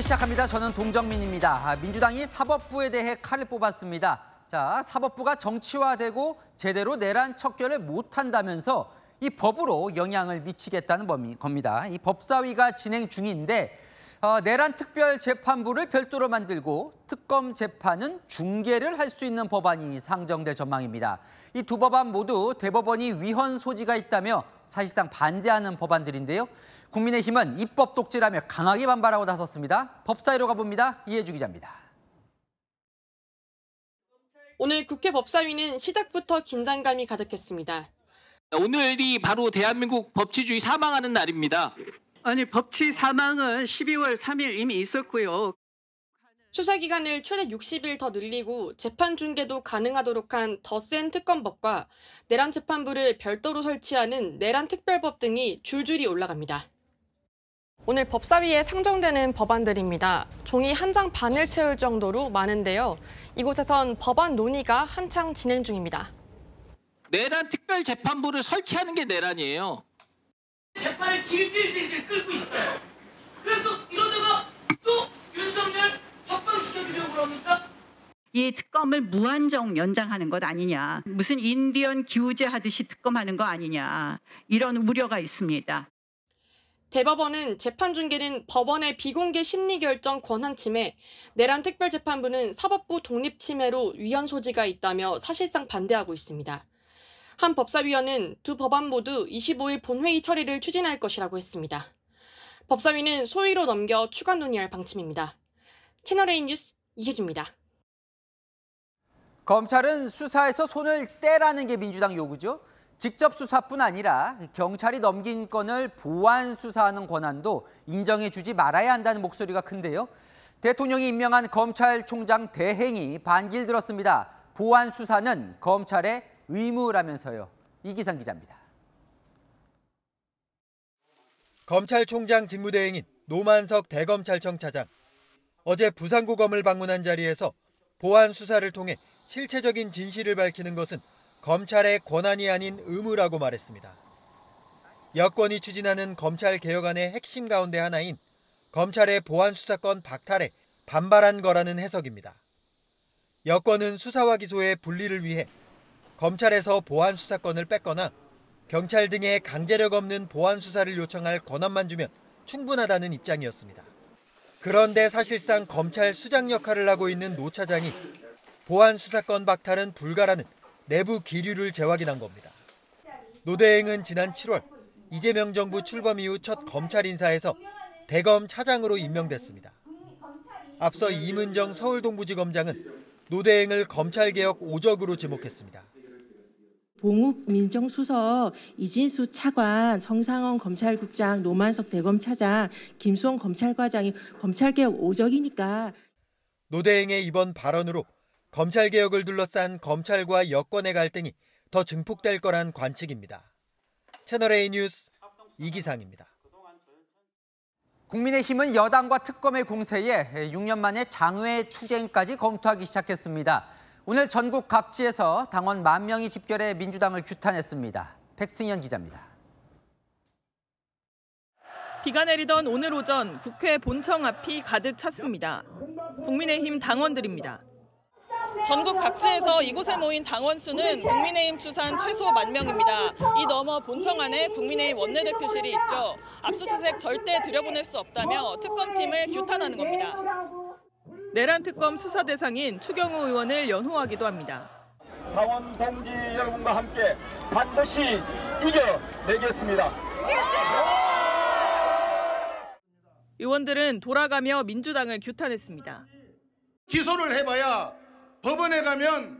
시작합니다. 저는 동정민입니다. 민주당이 사법부에 대해 칼을 뽑았습니다. 자, 사법부가 정치화되고 제대로 내란 척결을 못한다면서 이 법으로 영향을 미치겠다는 겁니다. 이 법사위가 진행 중인데 내란 특별재판부를 별도로 만들고 특검 재판은 중계를 할 수 있는 법안이 상정될 전망입니다. 이 두 법안 모두 대법원이 위헌 소지가 있다며 사실상 반대하는 법안들인데요. 국민의힘은 입법 독재라며 강하게 반발하고 나섰습니다. 법사위로 가봅니다. 이해주 기자입니다. 오늘 국회 법사위는 시작부터 긴장감이 가득했습니다. 오늘이 바로 대한민국 법치주의 사망하는 날입니다. 아니, 법치 사망은 12월 3일 이미 있었고요. 수사기간을 최대 60일 더 늘리고 재판 중계도 가능하도록 한 더 센 특검법과 내란 재판부를 별도로 설치하는 내란 특별법 등이 줄줄이 올라갑니다. 오늘 법사위에 상정되는 법안들입니다. 종이 한 장 반을 채울 정도로 많은데요. 이곳에선 법안 논의가 한창 진행 중입니다. 내란 특별재판부를 설치하는 게 내란이에요. 재판을 질질질질 끌고 있어요. 그래서 이러다가 또 윤석열 석방시켜주려고 그럽니까? 이 특검을 무한정 연장하는 것 아니냐. 무슨 인디언 기우제 하듯이 특검하는 거 아니냐. 이런 우려가 있습니다. 대법원은 재판 중계는 법원의 비공개 심리결정 권한 침해, 내란 특별재판부는 사법부 독립 침해로 위헌 소지가 있다며 사실상 반대하고 있습니다. 한 법사위원은 두 법안 모두 25일 본회의 처리를 추진할 것이라고 했습니다. 법사위는 소위로 넘겨 추가 논의할 방침입니다. 채널A 뉴스 이혜주입니다. 검찰은 수사에서 손을 떼라는 게 민주당 요구죠. 직접 수사뿐 아니라 경찰이 넘긴 건을 보완 수사하는 권한도 인정해주지 말아야 한다는 목소리가 큰데요. 대통령이 임명한 검찰총장 대행이 반기를 들었습니다. 보완 수사는 검찰의 의무라면서요. 이기상 기자입니다. 검찰총장 직무대행인 노만석 대검찰청 차장. 어제 부산고검을 방문한 자리에서 보완 수사를 통해 실체적인 진실을 밝히는 것은 검찰의 권한이 아닌 의무라고 말했습니다. 여권이 추진하는 검찰개혁안의 핵심 가운데 하나인 검찰의 보완 수사권 박탈에 반발한 거라는 해석입니다. 여권은 수사와 기소의 분리를 위해 검찰에서 보완 수사권을 뺐거나 경찰 등의 강제력 없는 보완 수사를 요청할 권한만 주면 충분하다는 입장이었습니다. 그런데 사실상 검찰 수장 역할을 하고 있는 노 차장이 보완 수사권 박탈은 불가라는 내부 기류를 재확인한 겁니다. 노 대행은 지난 7월 이재명 정부 출범 이후 첫 검찰 인사에서 대검 차장으로 임명됐습니다. 앞서 이문정 서울동부지검장은 노 대행을 검찰개혁 오적으로 지목했습니다. 봉욱 민정수석, 이진수 차관, 성상원 검찰국장, 노만석 대검차장, 김수홍 검찰과장이 검찰개혁 오적이니까. 노 대행의 이번 발언으로 검찰개혁을 둘러싼 검찰과 여권의 갈등이 더 증폭될 거란 관측입니다. 채널A 뉴스 이기상입니다. 국민의힘은 여당과 특검의 공세에 6년 만에 장외 투쟁까지 검토하기 시작했습니다. 오늘 전국 각지에서 당원 10,000명이 집결해 민주당을 규탄했습니다. 백승현 기자입니다. 비가 내리던 오늘 오전 국회 본청 앞이 가득 찼습니다. 국민의힘 당원들입니다. 전국 각지에서 이곳에 모인 당원 수는 국민의힘 추산 최소 10,000명입니다. 이 너머 본청 안에 국민의힘 원내대표실이 있죠. 압수수색 절대 들여보낼 수 없다며 특검팀을 규탄하는 겁니다. 내란 특검 수사 대상인 추경호 의원을 연호하기도 합니다. 당원 동지 여러분과 함께 반드시 이겨내겠습니다. 의원들은 돌아가며 민주당을 규탄했습니다. 기소를 해봐야 법원에 가면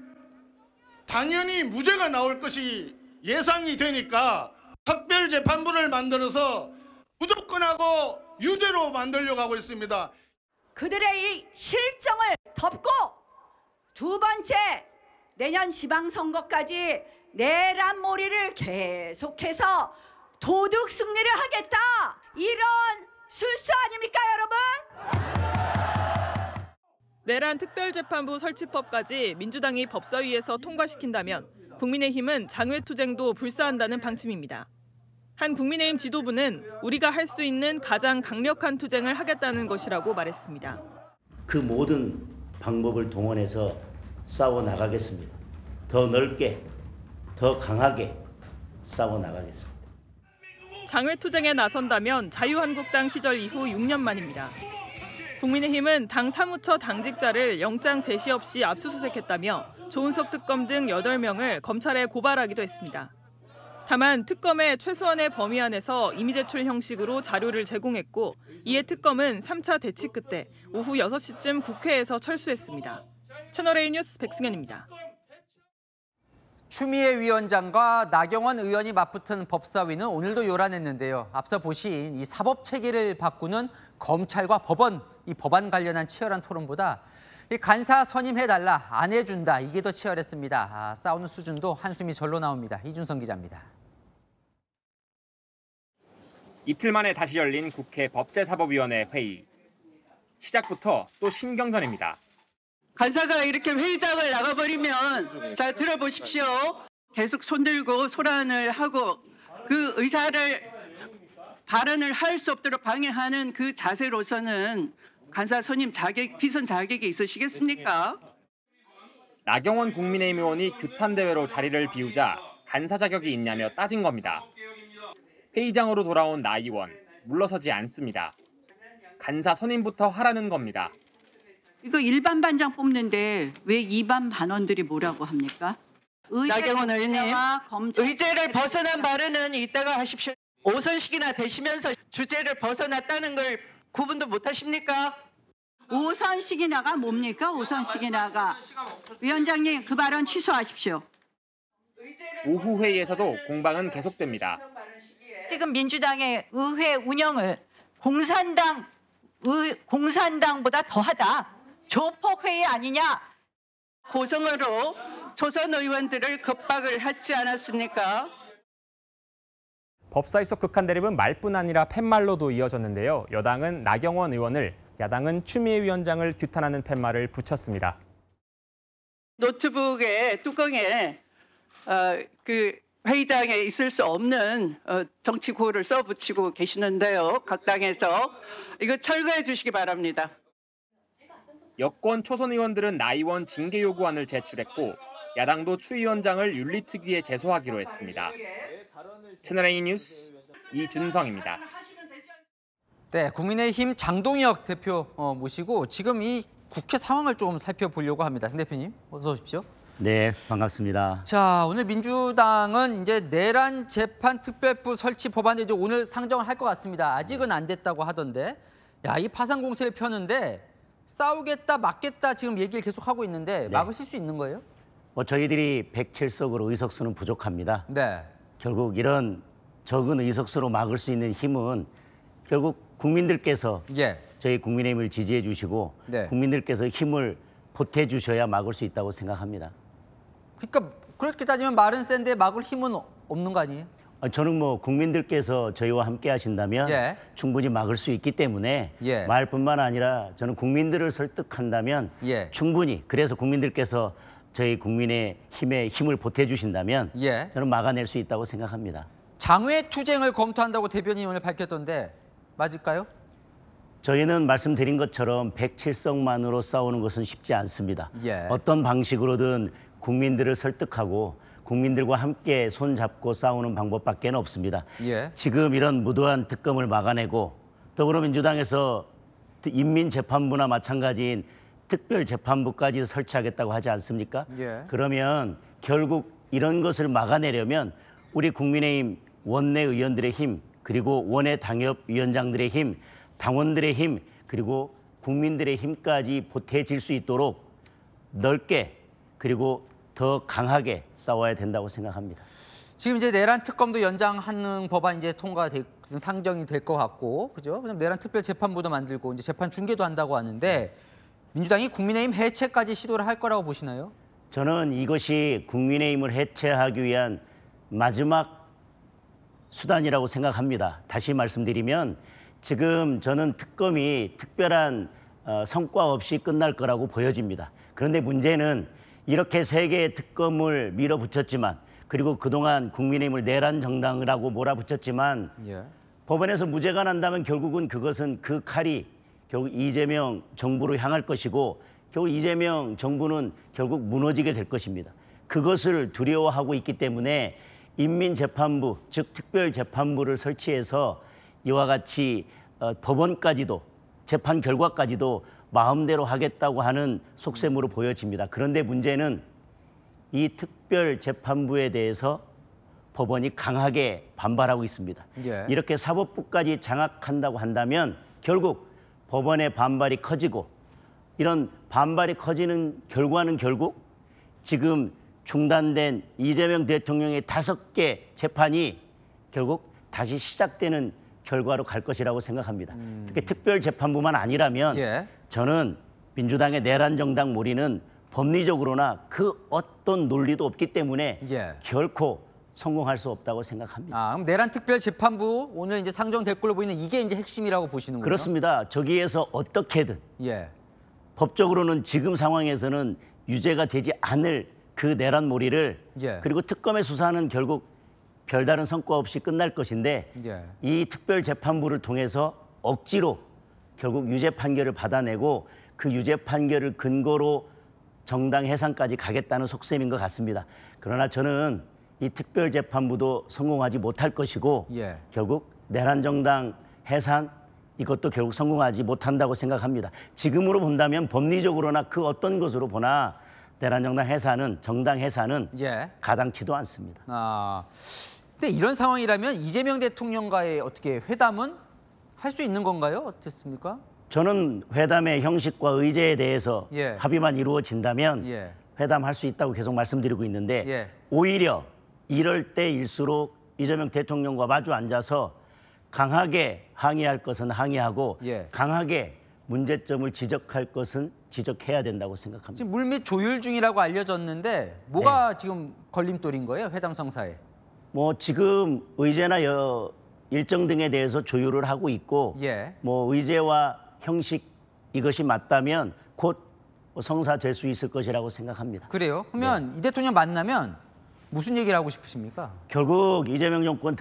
당연히 무죄가 나올 것이 예상이 되니까 특별재판부를 만들어서 무조건하고 유죄로 만들려고 하고 있습니다. 그들의 이 실정을 덮고 두 번째, 내년 지방선거까지 내란몰이를 계속해서 도둑 승리를 하겠다. 이런 술수 아닙니까, 여러분? 내란 특별재판부 설치법까지 민주당이 법사위에서 통과시킨다면 국민의힘은 장외투쟁도 불사한다는 방침입니다. 한 국민의힘 지도부는 우리가 할 수 있는 가장 강력한 투쟁을 하겠다는 것이라고 말했습니다. 그 모든 방법을 동원해서 싸워 나가겠습니다. 더 넓게, 더 강하게 싸워 나가겠습니다. 장외 투쟁에 나선다면 자유한국당 시절 이후 6년 만입니다. 국민의힘은 당 사무처 당직자를 영장 제시 없이 압수수색했다며 조은석 특검 등 8명을 검찰에 고발하기도 했습니다. 다만 특검의 최소한의 범위 안에서 이미 제출 형식으로 자료를 제공했고 이에 특검은 3차 대치 끝에 오후 6시쯤 국회에서 철수했습니다. 채널A 뉴스 백승현입니다. 추미애 위원장과 나경원 의원이 맞붙은 법사위는 오늘도 요란했는데요. 앞서 보신 이 사법 체계를 바꾸는 검찰과 법원, 이 법안 관련한 치열한 토론보다 이 간사 선임해달라, 안 해준다, 이게 더 치열했습니다. 싸우는 수준도 한숨이 절로 나옵니다. 이준성 기자입니다. 이틀 만에 다시 열린 국회 법제사법위원회 회의. 시작부터 또 신경전입니다. 간사가 이렇게 회의장을 나가버리면 자 들어보십시오. 계속 손들고 소란을 하고 그 의사를 발언을 할 수 없도록 방해하는 그 자세로서는 간사 선임 자격, 피선 자격이 있으시겠습니까? 나경원 국민의힘 의원이 규탄 대회로 자리를 비우자 간사 자격이 있냐며 따진 겁니다. 회의장으로 돌아온 나 의원, 물러서지 않습니다. 간사 선임부터 하라는 겁니다. 이거 일반 반장 뽑는데 왜 이반 반원들이 뭐라고 합니까? 나경원 의원님, 의제를 벗어난 발언은 이따가 하십시오. 오선식이나 되시면서 주제를 벗어났다는 걸 구분도 못 하십니까? 오선식이나가 뭡니까? 오선식이나가. 위원장님, 그 발언 취소하십시오. 오후 회의에서도 공방은 계속됩니다. 지금 민주당의 의회 운영을 공산당보다 더하다. 조폭회의 아니냐? 고성으로 조선 의원들을 겁박을 하지 않았습니까? 법사위 속 극한 대립은 말뿐 아니라 팻말로도 이어졌는데요. 여당은 나경원 의원을, 야당은 추미애 위원장을 규탄하는 팻말을 붙였습니다. 노트북의 뚜껑에 그 회의장에 있을 수 없는 정치 구호를 써붙이고 계시는데요. 각 당에서 이거 철거해 주시기 바랍니다. 여권 초선 의원들은 나 의원 징계 요구안을 제출했고 야당도 추 위원장을 윤리특위에 제소하기로 했습니다. 채널A 뉴스 이준성입니다. 네, 국민의힘 장동혁 대표 모시고 지금 이 국회 상황을 좀 살펴보려고 합니다. 장 대표님, 어서 오십시오. 네, 반갑습니다. 자, 오늘 민주당은 이제 내란 재판 특별부 설치 법안을 이제 오늘 상정을 할 것 같습니다. 아직은 안 됐다고 하던데, 야, 이 파상 공세를 펴는데 싸우겠다, 막겠다 지금 얘기를 계속 하고 있는데 막으실 수 있는 거예요? 저희들이 107석으로 의석수는 부족합니다. 네. 결국 이런 적은 의석수로 막을 수 있는 힘은 결국 국민들께서 저희 국민의힘을 지지해 주시고 국민들께서 힘을 보태 주셔야 막을 수 있다고 생각합니다. 그러니까 그렇게 따지면 말은 센데 막을 힘은 없는 거 아니에요? 저는 뭐 국민들께서 저희와 함께 하신다면 충분히 막을 수 있기 때문에 말뿐만 아니라 저는 국민들을 설득한다면 충분히, 그래서 국민들께서 저희 국민의 힘에 힘을 보태주신다면 저는 막아낼 수 있다고 생각합니다. 장외 투쟁을 검토한다고 대변인이 오늘 밝혔던데 맞을까요? 저희는 말씀드린 것처럼 107석만으로 싸우는 것은 쉽지 않습니다. 어떤 방식으로든 국민들을 설득하고 국민들과 함께 손잡고 싸우는 방법밖에 없습니다. 지금 이런 무도한 특검을 막아내고 더불어민주당에서 인민재판부나 마찬가지인 특별재판부까지 설치하겠다고 하지 않습니까? 그러면 결국 이런 것을 막아내려면 우리 국민의힘 원내 의원들의 힘, 그리고 원외 당협위원장들의 힘, 당원들의 힘, 그리고 국민들의 힘까지 보태질 수 있도록 넓게 그리고 더 강하게 싸워야 된다고 생각합니다. 지금 이제 내란 특검도 연장하는 법안 이제 상정이 될 것 같고, 그죠? 그럼 내란 특별재판부도 만들고 이제 재판 중계도 한다고 하는데 민주당이 국민의힘 해체까지 시도를 할 거라고 보시나요? 저는 이것이 국민의힘을 해체하기 위한 마지막 수단이라고 생각합니다. 다시 말씀드리면 지금 저는 특검이 특별한 성과 없이 끝날 거라고 보여집니다. 그런데 문제는 이렇게 3개의 특검을 밀어붙였지만 그리고 그동안 국민의힘을 내란 정당이라고 몰아붙였지만 법원에서 무죄가 난다면 결국은 그것은 그 칼이 결국 이재명 정부로 향할 것이고 결국 이재명 정부는 결국 무너지게 될 것입니다. 그것을 두려워하고 있기 때문에 인민재판부, 즉 특별재판부를 설치해서 이와 같이 법원까지도 재판 결과까지도 마음대로 하겠다고 하는 속셈으로 보여집니다. 그런데 문제는 이 특별재판부에 대해서 법원이 강하게 반발하고 있습니다. 이렇게 사법부까지 장악한다고 한다면 결국 법원의 반발이 커지고 이런 반발이 커지는 결과는 결국 지금 중단된 이재명 대통령의 5개 재판이 결국 다시 시작되는 결과로 갈 것이라고 생각합니다. 특히 특별재판부만 아니라면 저는 민주당의 내란 정당 몰이는 법리적으로나 그 어떤 논리도 없기 때문에 결코 성공할 수 없다고 생각합니다. 그럼 내란 특별재판부 오늘 이제 상정될 걸로 보이는 이게 이제 핵심이라고 보시는군요. 그렇습니다. 저기에서 어떻게든 법적으로는 지금 상황에서는 유죄가 되지 않을 그 내란 몰이를 그리고 특검의 수사는 결국 별다른 성과 없이 끝날 것인데 이 특별재판부를 통해서 억지로 결국 유죄 판결을 받아내고 그 유죄 판결을 근거로 정당 해산까지 가겠다는 속셈인 것 같습니다. 그러나 저는 이 특별재판부도 성공하지 못할 것이고 결국 내란 정당 해산 이것도 결국 성공하지 못한다고 생각합니다. 지금으로 본다면 법리적으로나 그 어떤 것으로 보나 내란 정당 해산은 정당 해산은 가당치도 않습니다. 근데 이런 상황이라면 이재명 대통령과의 어떻게 회담은 할 수 있는 건가요? 어떻습니까? 저는 회담의 형식과 의제에 대해서 합의만 이루어진다면 회담할 수 있다고 계속 말씀드리고 있는데 오히려 이럴 때일수록 이재명 대통령과 마주 앉아서 강하게 항의할 것은 항의하고 강하게 문제점을 지적할 것은 지적해야 된다고 생각합니다. 지금 물밑 조율 중이라고 알려졌는데 뭐가 지금 걸림돌인 거예요? 회담 성사에. 뭐 지금 의제나 일정 등에 대해서 조율을 하고 있고 뭐 의제와 형식 이것이 맞다면 곧 성사될 수 있을 것이라고 생각합니다. 그래요? 그러면 이 대통령 만나면 무슨 얘기를 하고 싶으십니까? 결국 이재명 정권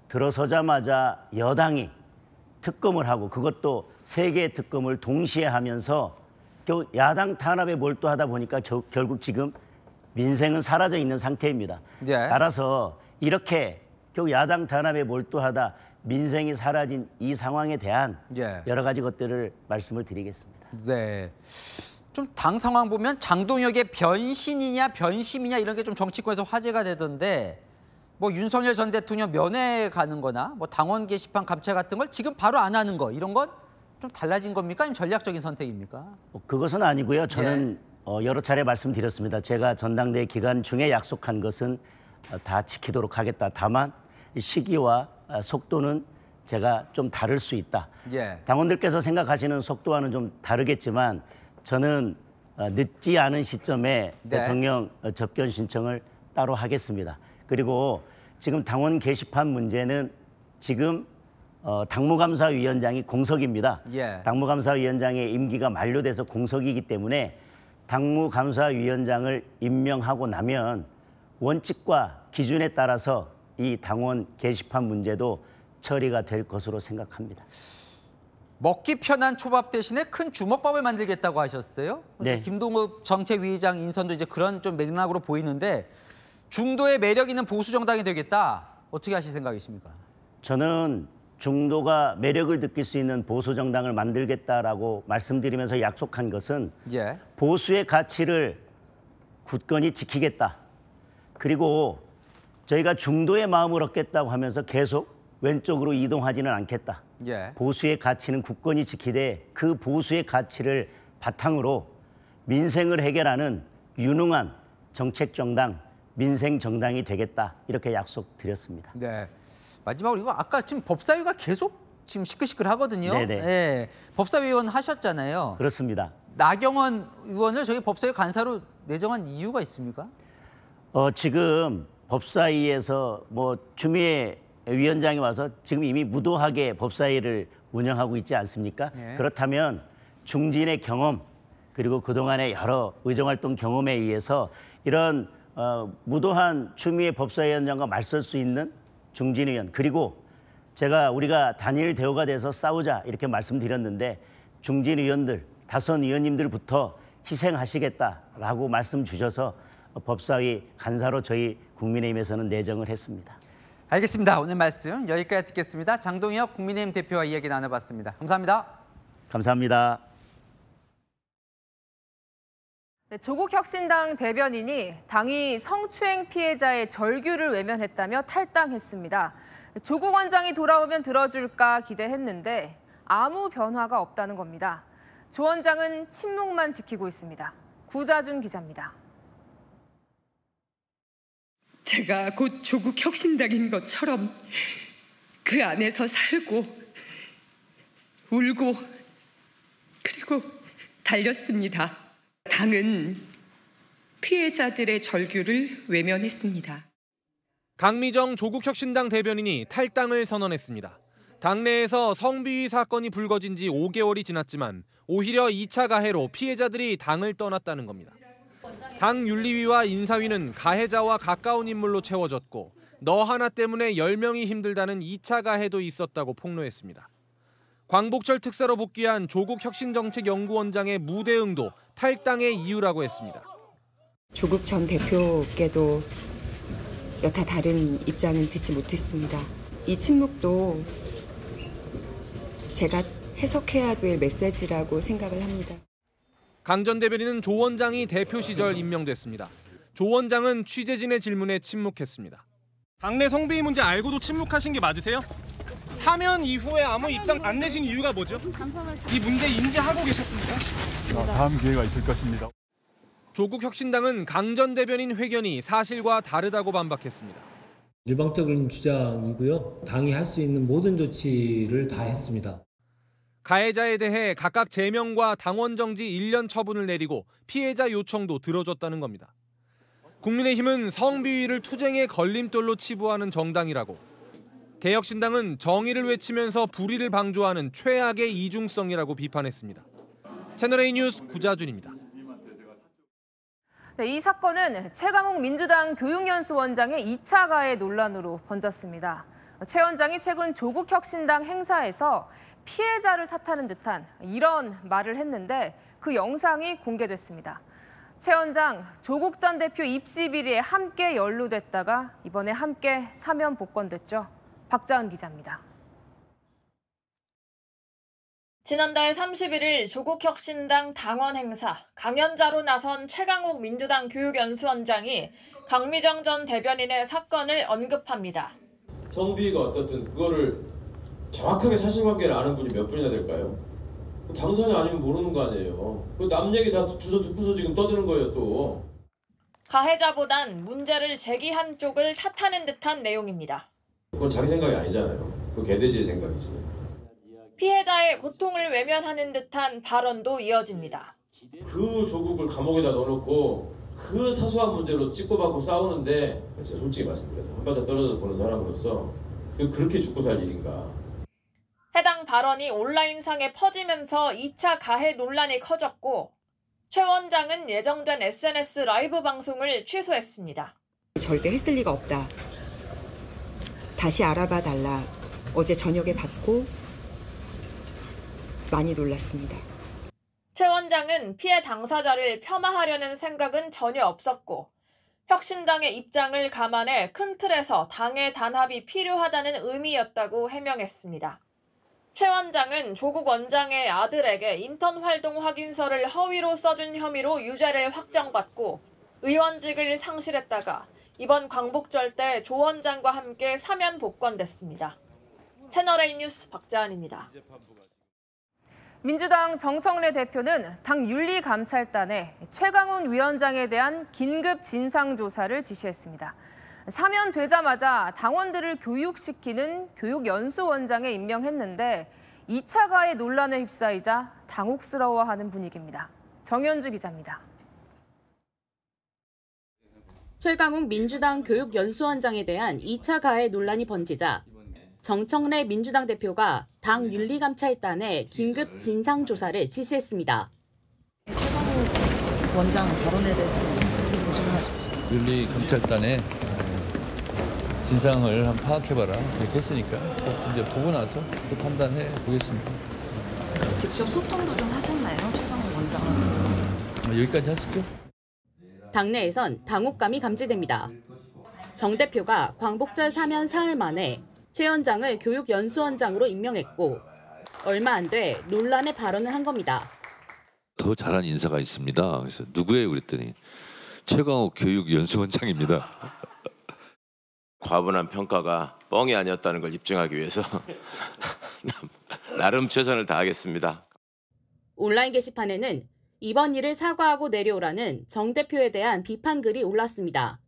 들어서자마자 여당이 특검을 하고 그것도 3개의 특검을 동시에 하면서 결국 야당 탄압에 몰두하다 보니까 결국 지금 민생은 사라져 있는 상태입니다. 따라서 이렇게 결국 야당 탄압에 몰두하다 민생이 사라진 이 상황에 대한 여러 가지 것들을 말씀을 드리겠습니다. 좀 당 상황 보면 장동혁의 변신이냐 변심이냐 이런 게 좀 정치권에서 화제가 되던데 뭐 윤석열 전 대통령 면회 가는 거나 뭐 당원 게시판 감찰 같은 걸 지금 바로 안 하는 거 이런 건 좀 달라진 겁니까? 아니면 전략적인 선택입니까? 그것은 아니고요. 저는 여러 차례 말씀드렸습니다. 제가 전당대회 기간 중에 약속한 것은 다 지키도록 하겠다. 다만 시기와 속도는 제가 좀 다를 수 있다. 당원들께서 생각하시는 속도와는 좀 다르겠지만 저는 늦지 않은 시점에 대통령 접견 신청을 따로 하겠습니다. 그리고 지금 당원 게시판 문제는 지금 당무감사위원장이 공석입니다. 당무감사위원장의 임기가 만료돼서 공석이기 때문에 당무감사위원장을 임명하고 나면 원칙과 기준에 따라서 이 당원 게시판 문제도 처리가 될 것으로 생각합니다. 먹기 편한 초밥 대신에 큰 주먹밥을 만들겠다고 하셨어요? 김동읍 정책위의장 인선도 이제 그런 좀 맥락으로 보이는데 중도의 매력 있는 보수 정당이 되겠다. 어떻게 하실 생각이십니까? 저는 중도가 매력을 느낄 수 있는 보수 정당을 만들겠다라고 말씀드리면서 약속한 것은 보수의 가치를 굳건히 지키겠다. 그리고 저희가 중도의 마음을 얻겠다고 하면서 계속 왼쪽으로 이동하지는 않겠다. 보수의 가치는 굳건히 지키되 그 보수의 가치를 바탕으로 민생을 해결하는 유능한 정책정당, 민생정당이 되겠다. 이렇게 약속드렸습니다. 마지막으로 이거 아까 지금 법사위가 계속 지금 시끌시끌하거든요. 법사위원 하셨잖아요. 그렇습니다. 나경원 의원을 저희 법사위 간사로 내정한 이유가 있습니까? 지금 법사위에서 뭐 추미애 위원장이 와서 지금 이미 무도하게 법사위를 운영하고 있지 않습니까? 그렇다면 중진의 경험 그리고 그동안의 여러 의정활동 경험에 의해서 이런 무도한 추미애 법사위원장과 맞설 수 있는 중진 의원, 그리고 우리가 단일 대우가 돼서 싸우자 이렇게 말씀드렸는데 중진 의원들, 다선 의원님들부터 희생하시겠다라고 말씀 주셔서 법사위 간사로 저희 국민의힘에서는 내정을 했습니다. 알겠습니다. 오늘 말씀 여기까지 듣겠습니다. 장동혁 국민의힘 대표와 이야기 나눠봤습니다. 감사합니다. 감사합니다. 네, 조국 혁신당 대변인이 당이 성추행 피해자의 절규를 외면했다며 탈당했습니다. 조국 원장이 돌아오면 들어줄까 기대했는데 아무 변화가 없다는 겁니다. 조 원장은 침묵만 지키고 있습니다. 구자준 기자입니다. 제가 곧 조국 혁신당인 것처럼 그 안에서 살고 울고 그리고 달렸습니다. 당은 피해자들의 절규를 외면했습니다. 강미정 조국혁신당 대변인이 탈당을 선언했습니다. 당내에서 성비위 사건이 불거진 지 5개월이 지났지만 오히려 2차 가해로 피해자들이 당을 떠났다는 겁니다. 당 윤리위와 인사위는 가해자와 가까운 인물로 채워졌고 너 하나 때문에 10명이 힘들다는 2차 가해도 있었다고 폭로했습니다. 광복절 특사로 복귀한 조국혁신정책연구원장의 무대응도 탈당의 이유라고 했습니다. 조국 전 대표께도 여타 다른 입장은 듣지 못했습니다. 이 침묵도 제가 해석해야 될 메시지라고 생각을 합니다. 강 전 대변인은 조 원장이 대표 시절 임명됐습니다. 조 원장은 취재진의 질문에 침묵했습니다. 당내 성비위 문제 알고도 침묵하신 게 맞으세요? 사면 이후에 아무 입장 안 내신 이유가 뭐죠? 이 문제 인지하고 계셨습니까? 다음 기회가 있을 것입니다. 조국 혁신당은 강 전 대변인 회견이 사실과 다르다고 반박했습니다. 일방적인 주장이고요. 당이 할 수 있는 모든 조치를 다 했습니다. 가해자에 대해 각각 제명과 당원 정지 1년 처분을 내리고 피해자 요청도 들어줬다는 겁니다. 국민의힘은 성비위를 투쟁의 걸림돌로 치부하는 정당이라고, 개혁신당은 정의를 외치면서 불의를 방조하는 최악의 이중성이라고 비판했습니다. 채널A 뉴스 구자준입니다. 네, 이 사건은 최강욱 민주당 교육연수원장의 2차 가해 논란으로 번졌습니다. 최 원장이 최근 조국혁신당 행사에서 피해자를 탓하는 듯한 이런 말을 했는데 그 영상이 공개됐습니다. 최 원장, 조국 전 대표 입시 비리에 함께 연루됐다가 이번에 함께 사면 복권됐죠. 박자은 기자입니다. 지난달 31일 조국혁신당 당원 행사, 강연자로 나선 최강욱 민주당 교육연수원장이 강미정 전 대변인의 사건을 언급합니다. 성비위가 어떻든 그거를 정확하게 사실관계를 아는 분이 몇 분이나 될까요? 당선이 아니면 모르는 거 아니에요. 남 얘기 다 주워 듣고서 지금 떠드는 거예요 또. 가해자보단 문제를 제기한 쪽을 탓하는 듯한 내용입니다. 그건 자기 생각이 아니잖아요. 그건 개돼지의 생각이지. 피해자의 고통을 외면하는 듯한 발언도 이어집니다. 그 조국을 감옥에다 넣어놓고 그 사소한 문제로 찍고받고 싸우는데 제가 솔직히 말씀드려서 한 바닥 떨어져 보는 사람으로서 그렇게 죽고 살 일인가. 해당 발언이 온라인상에 퍼지면서 2차 가해 논란이 커졌고 최 원장은 예정된 SNS 라이브 방송을 취소했습니다. 절대 했을 리가 없다. 다시 알아봐 달라. 어제 저녁에 받고 많이 놀랐습니다. 최 원장은 피해 당사자를 폄하하려는 생각은 전혀 없었고 혁신당의 입장을 감안해 큰 틀에서 당의 단합이 필요하다는 의미였다고 해명했습니다. 최 원장은 조국 원장의 아들에게 인턴 활동 확인서를 허위로 써준 혐의로 유죄를 확정받고 의원직을 상실했다가 이번 광복절 때 조 원장과 함께 사면 복권됐습니다. 채널A 뉴스 박자은입니다. 민주당 정성래 대표는 당 윤리감찰단에 최강욱 위원장에 대한 긴급 진상조사를 지시했습니다. 사면되자마자 당원들을 교육시키는 교육연수원장에 임명했는데 2차 가해 논란에 휩싸이자 당혹스러워하는 분위기입니다. 정현주 기자입니다. 최강욱 민주당 교육연수원장에 대한 2차 가해 논란이 번지자 정청래 민주당 대표가 당 윤리감찰단에 긴급 진상조사를 지시했습니다. 최강욱 원장 발언에 대해서 어떻게 보정하십니까? 윤리검찰단에 진상을 한번 파악해봐라 이렇게 했으니까 이제 보고 나서 또 판단해 보겠습니다. 직접 소통도 좀 하셨나요, 최강욱 원장은? 여기까지 하시죠. 당내에선 당혹감이 감지됩니다. 정 대표가 광복절 사면 사흘 만에 최 원장을 교육연수원장으로 임명했고 얼마 안 돼 논란의 발언을 한 겁니다. 더 잘한 인사가 있습니다. 그래서 누구예요? 그랬더니 최강욱 교육연수원장입니다. 과분한 평가가 뻥이 아니었다는 걸 입증하기 위해서 나름 최선을 다하겠습니다. 온라인 게시판에는 이번 일을 사과하고 내려오라는 정 대표에 대한 비판글이 올랐습니다.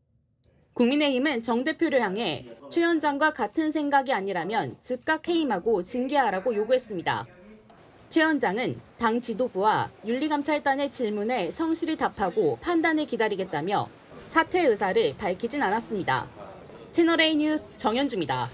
국민의힘은 정 대표를 향해 최 원장과 같은 생각이 아니라면 즉각 해임하고 징계하라고 요구했습니다. 최 원장은 당 지도부와 윤리감찰단의 질문에 성실히 답하고 판단을 기다리겠다며 사퇴 의사를 밝히진 않았습니다. 채널A 뉴스 정현주입니다.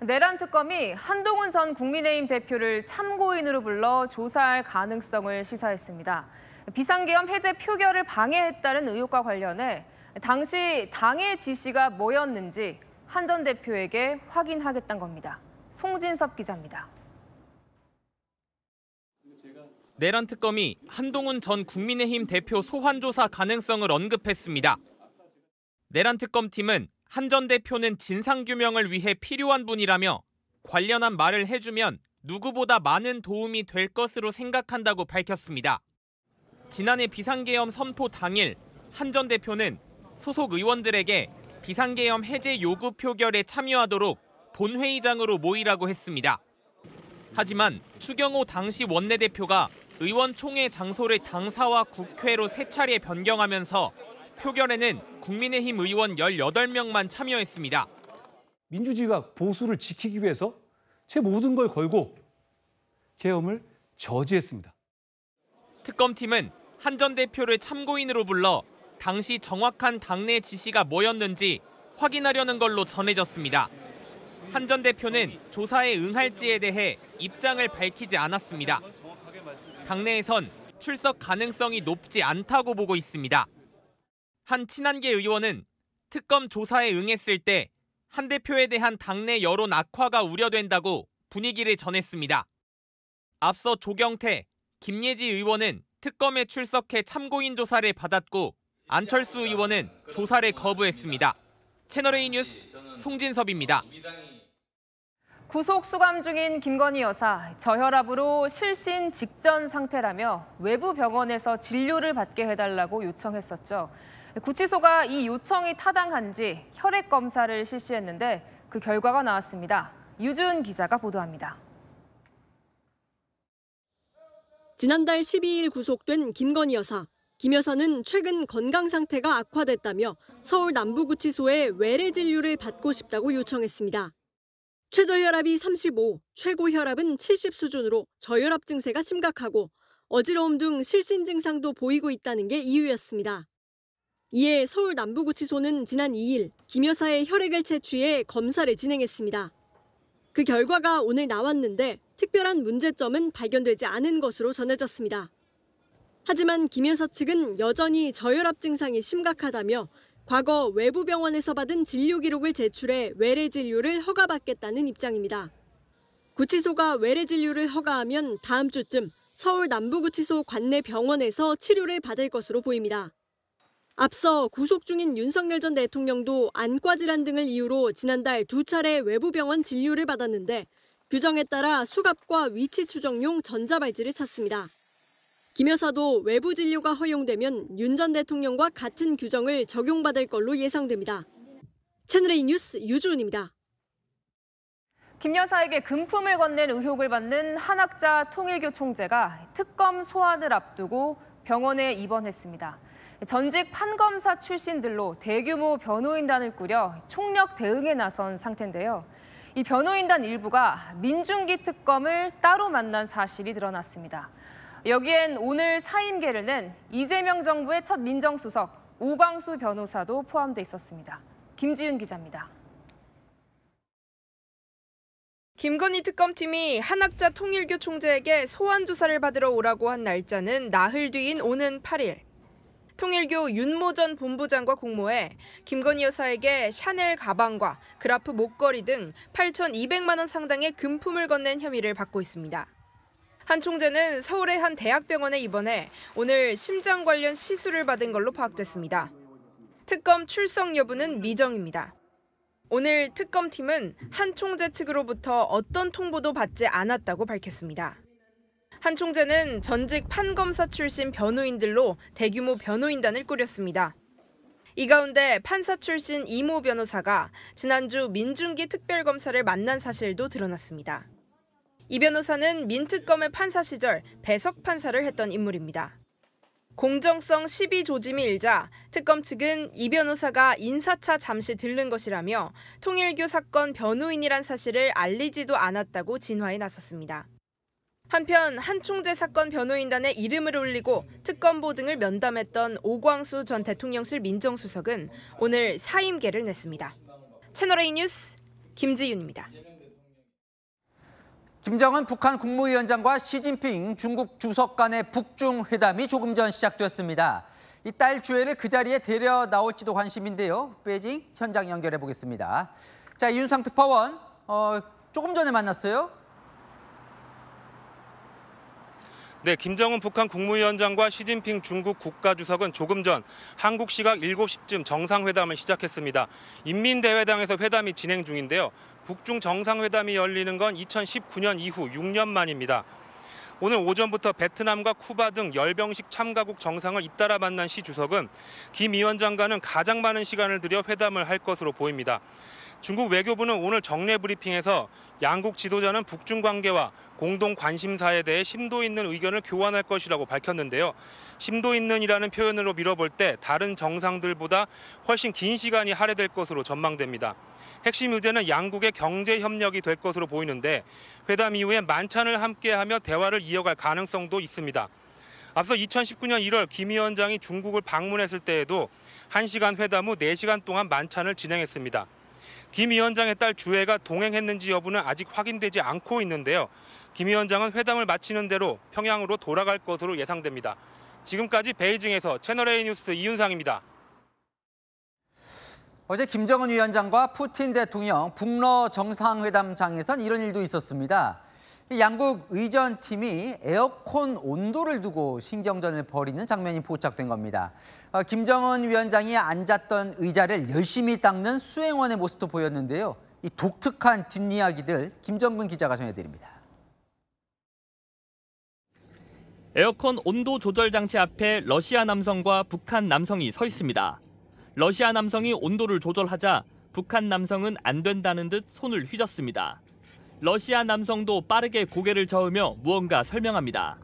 내란 특검이 한동훈 전 국민의힘 대표를 참고인으로 불러 조사할 가능성을 시사했습니다. 비상계엄 해제 표결을 방해했다는 의혹과 관련해 당시 당의 지시가 뭐였는지 한 전 대표에게 확인하겠다는 겁니다. 송진섭 기자입니다. 내란 특검이 한동훈 전 국민의힘 대표 소환 조사 가능성을 언급했습니다. 내란 특검팀은 한 전 대표는 진상규명을 위해 필요한 분이라며 관련한 말을 해주면 누구보다 많은 도움이 될 것으로 생각한다고 밝혔습니다. 지난해 비상계엄 선포 당일 한 전 대표는 소속 의원들에게 비상계엄 해제 요구 표결에 참여하도록 본회의장으로 모이라고 했습니다. 하지만 추경호 당시 원내대표가 의원총회 장소를 당사와 국회로 3차례 변경하면서 표결에는 국민의힘 의원 18명만 참여했습니다. 민주주의와 보수를 지키기 위해서 제 모든 걸 걸고 계엄을 저지했습니다. 특검팀은 한 전 대표를 참고인으로 불러 당시 정확한 당내 지시가 뭐였는지 확인하려는 걸로 전해졌습니다. 한 전 대표는 조사에 응할지에 대해 입장을 밝히지 않았습니다. 당내에선 출석 가능성이 높지 않다고 보고 있습니다. 한 친한계 의원은 특검 조사에 응했을 때 한 대표에 대한 당내 여론 악화가 우려된다고 분위기를 전했습니다. 앞서 조경태, 김예지 의원은 특검에 출석해 참고인 조사를 받았고 안철수 의원은 조사를 거부했습니다. 채널A 뉴스 송진섭입니다. 구속 수감 중인 김건희 여사, 저혈압으로 실신 직전 상태라며 외부 병원에서 진료를 받게 해달라고 요청했었죠. 구치소가 이 요청이 타당한지 혈액 검사를 실시했는데 그 결과가 나왔습니다. 유준 기자가 보도합니다. 지난달 12일 구속된 김건희 여사. 김 여사는 최근 건강 상태가 악화됐다며 서울 남부구치소에 외래 진료를 받고 싶다고 요청했습니다. 최저혈압이 35, 최고혈압은 70 수준으로 저혈압 증세가 심각하고 어지러움 등 실신 증상도 보이고 있다는 게 이유였습니다. 이에 서울 남부구치소는 지난 2일 김 여사의 혈액을 채취해 검사를 진행했습니다. 그 결과가 오늘 나왔는데 특별한 문제점은 발견되지 않은 것으로 전해졌습니다. 하지만 김 여사 측은 여전히 저혈압 증상이 심각하다며 과거 외부 병원에서 받은 진료 기록을 제출해 외래 진료를 허가받겠다는 입장입니다. 구치소가 외래 진료를 허가하면 다음 주쯤 서울 남부구치소 관내 병원에서 치료를 받을 것으로 보입니다. 앞서 구속 중인 윤석열 전 대통령도 안과 질환 등을 이유로 지난달 2차례 외부 병원 진료를 받았는데 규정에 따라 수갑과 위치 추정용 전자발찌를 찼습니다. 김 여사도 외부 진료가 허용되면 윤 전 대통령과 같은 규정을 적용받을 걸로 예상됩니다. 채널A 뉴스 유주은입니다. 김 여사에게 금품을 건넨 의혹을 받는 한학자 통일교 총재가 특검 소환을 앞두고 병원에 입원했습니다. 전직 판검사 출신들로 대규모 변호인단을 꾸려 총력 대응에 나선 상태인데요. 이 변호인단 일부가 민중기 특검을 따로 만난 사실이 드러났습니다. 여기엔 오늘 사임계를 낸 이재명 정부의 첫 민정수석 오광수 변호사도 포함돼 있었습니다. 김지윤 기자입니다. 김건희 특검팀이 한학자 통일교 총재에게 소환 조사를 받으러 오라고 한 날짜는 나흘 뒤인 오는 8일. 통일교 윤모 전 본부장과 공모해 김건희 여사에게 샤넬 가방과 그라프 목걸이 등 8,200만 원 상당의 금품을 건넨 혐의를 받고 있습니다. 한 총재는 서울의 한 대학병원에 입원해 오늘 심장 관련 시술을 받은 걸로 파악됐습니다. 특검 출석 여부는 미정입니다. 오늘 특검팀은 한 총재 측으로부터 어떤 통보도 받지 않았다고 밝혔습니다. 한 총재는 전직 판검사 출신 변호인들로 대규모 변호인단을 꾸렸습니다. 이 가운데 판사 출신 이모 변호사가 지난주 민중기 특별검사를 만난 사실도 드러났습니다. 이 변호사는 민특검의 판사 시절 배석 판사를 했던 인물입니다. 공정성 시비 조짐이 일자 특검 측은 이 변호사가 인사차 잠시 들른 것이라며 통일교 사건 변호인이란 사실을 알리지도 않았다고 진화에 나섰습니다. 한편 한 총재 사건 변호인단에 이름을 올리고 특검보 등을 면담했던 오광수 전 대통령실 민정수석은 오늘 사임계를 냈습니다. 채널A 뉴스 김지윤입니다. 김정은 북한 국무위원장과 시진핑 중국 주석 간의 북중 회담이 조금 전 시작됐습니다. 이 딸 주애를 그 자리에 데려 나올지도 관심인데요. 베이징 현장 연결해 보겠습니다. 자, 이윤상 특파원, 조금 전에 만났어요. 네, 김정은 북한 국무위원장과 시진핑 중국 국가주석은 조금 전 한국 시각 7시쯤 정상회담을 시작했습니다. 인민대회당에서 회담이 진행 중인데요. 북중 정상회담이 열리는 건 2019년 이후 6년 만입니다. 오늘 오전부터 베트남과 쿠바 등 열병식 참가국 정상을 잇따라 만난 시 주석은 김 위원장과는 가장 많은 시간을 들여 회담을 할 것으로 보입니다. 중국 외교부는 오늘 정례 브리핑에서 양국 지도자는 북중 관계와 공동 관심사에 대해 심도 있는 의견을 교환할 것이라고 밝혔는데요. 심도 있는이라는 표현으로 밀어볼 때 다른 정상들보다 훨씬 긴 시간이 할애될 것으로 전망됩니다. 핵심 의제는 양국의 경제 협력이 될 것으로 보이는데 회담 이후에 만찬을 함께하며 대화를 이어갈 가능성도 있습니다. 앞서 2019년 1월 김 위원장이 중국을 방문했을 때에도 1시간 회담 후 4시간 동안 만찬을 진행했습니다. 김 위원장의 딸 주애가 동행했는지 여부는 아직 확인되지 않고 있는데요. 김 위원장은 회담을 마치는 대로 평양으로 돌아갈 것으로 예상됩니다. 지금까지 베이징에서 채널A 뉴스 이윤상입니다. 어제 김정은 위원장과 푸틴 대통령 북러 정상회담장에선 이런 일도 있었습니다. 양국 의전팀이 에어컨 온도를 두고 신경전을 벌이는 장면이 포착된 겁니다. 김정은 위원장이 앉았던 의자를 열심히 닦는 수행원의 모습도 보였는데요. 이 독특한 뒷이야기들 김정근 기자가 전해드립니다. 에어컨 온도 조절 장치 앞에 러시아 남성과 북한 남성이 서 있습니다. 러시아 남성이 온도를 조절하자 북한 남성은 안 된다는 듯 손을 휘젓습니다. 러시아 남성도 빠르게 고개를 저으며 무언가 설명합니다.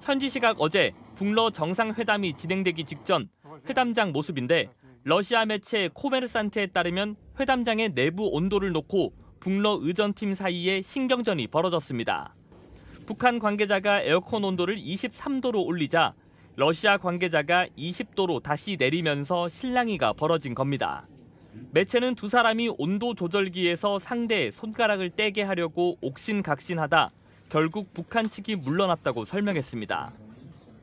현지 시각 어제 북러 정상회담이 진행되기 직전 회담장 모습인데 러시아 매체 코메르산트에 따르면 회담장의 내부 온도를 놓고 북러 의전팀 사이에 신경전이 벌어졌습니다. 북한 관계자가 에어컨 온도를 23도로 올리자 러시아 관계자가 20도로 다시 내리면서 실랑이가 벌어진 겁니다. 매체는 두 사람이 온도 조절기에서 상대의 손가락을 떼게 하려고 옥신각신하다 결국 북한 측이 물러났다고 설명했습니다.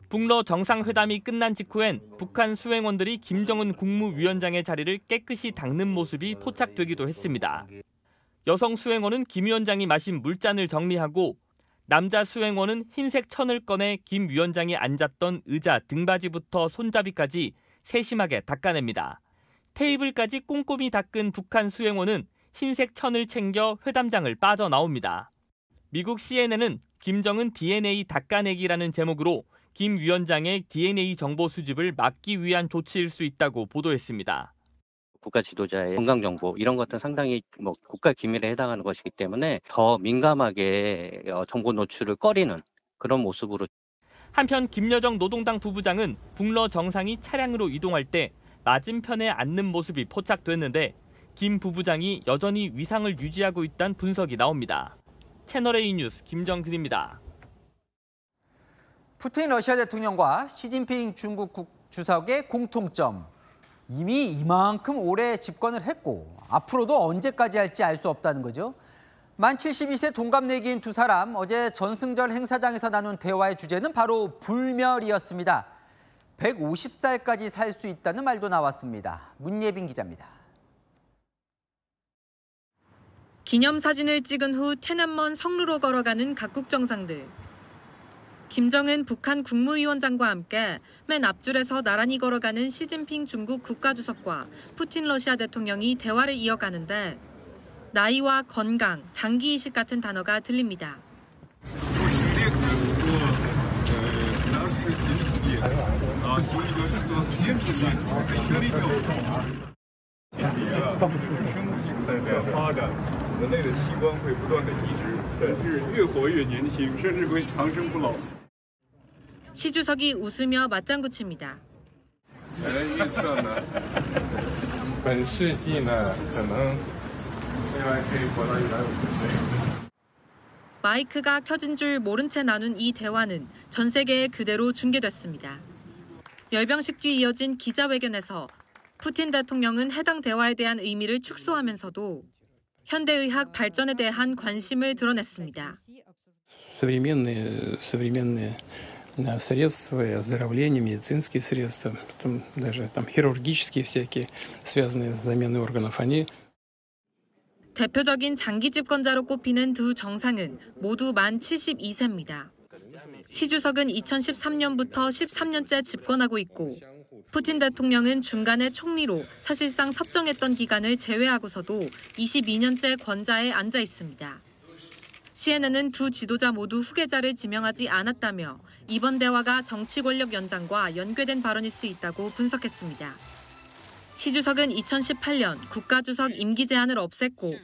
북러 정상회담이 끝난 직후엔 북한 수행원들이 김정은 국무위원장의 자리를 깨끗이 닦는 모습이 포착되기도 했습니다. 여성 수행원은 김 위원장이 마신 물잔을 정리하고 남자 수행원은 흰색 천을 꺼내 김 위원장이 앉았던 의자 등받이부터 손잡이까지 세심하게 닦아냅니다. 테이블까지 꼼꼼히 닦은 북한 수행원은 흰색 천을 챙겨 회담장을 빠져나옵니다. 미국 CNN은 김정은 DNA 닦아내기라는 제목으로 김 위원장의 DNA 정보 수집을 막기 위한 조치일 수 있다고 보도했습니다. 국가 지도자의 건강 정보 이런 것들은 상당히 국가 기밀에 해당하는 것이기 때문에 더 민감하게 정보 노출을 꺼리는 그런 모습으로. 한편 김여정 노동당 부부장은 북러 정상이 차량으로 이동할 때 맞은편에 앉는 모습이 포착됐는데 김 부부장이 여전히 위상을 유지하고 있다는 분석이 나옵니다. 채널A 뉴스 김정근입니다. 푸틴 러시아 대통령과 시진핑 중국 주석의 공통점. 이미 이만큼 오래 집권을 했고 앞으로도 언제까지 할지 알 수 없다는 거죠. 만 72세 동갑내기인 두 사람 어제 전승절 행사장에서 나눈 대화의 주제는 바로 불멸이었습니다. 150살까지 살 수 있다는 말도 나왔습니다. 문예빈 기자입니다. 기념사진을 찍은 후天安문 성루로 걸어가는 각국 정상들. 김정은 북한 국무위원장과 함께 맨 앞줄에서 나란히 걸어가는 시진핑 중국 국가주석과 푸틴 러시아 대통령이 대화를 이어가는데 나이와 건강, 장기이식 같은 단어가 들립니다. 시 주석이 웃으며 맞장구 칩니다. 마이크가 켜진 줄 모른 채 나눈 이 대화는 전 세계에 그대로 중계됐습니다. 열병식 뒤 이어진 기자회견에서 푸틴 대통령은 해당 대화에 대한 의미를 축소하면서도 현대의학 발전에 대한 관심을 드러냈습니다. современные средства оздоровления, медицинские средства, даже хирургические всякие, связанные с заменой органов, они 대표적인 장기 집권자로 꼽히는 두 정상은 모두 만 72세입니다. 시 주석은 2013년부터 13년째 집권하고 있고 푸틴 대통령은 중간에 총리로 사실상 섭정했던 기간을 제외하고서도 22년째 권좌에 앉아 있습니다. CNN은 두 지도자 모두 후계자를 지명하지 않았다며 이번 대화가 정치 권력 연장과 연계된 발언일 수 있다고 분석했습니다. 시 주석은 2018년 국가주석 임기 제한을 없앴고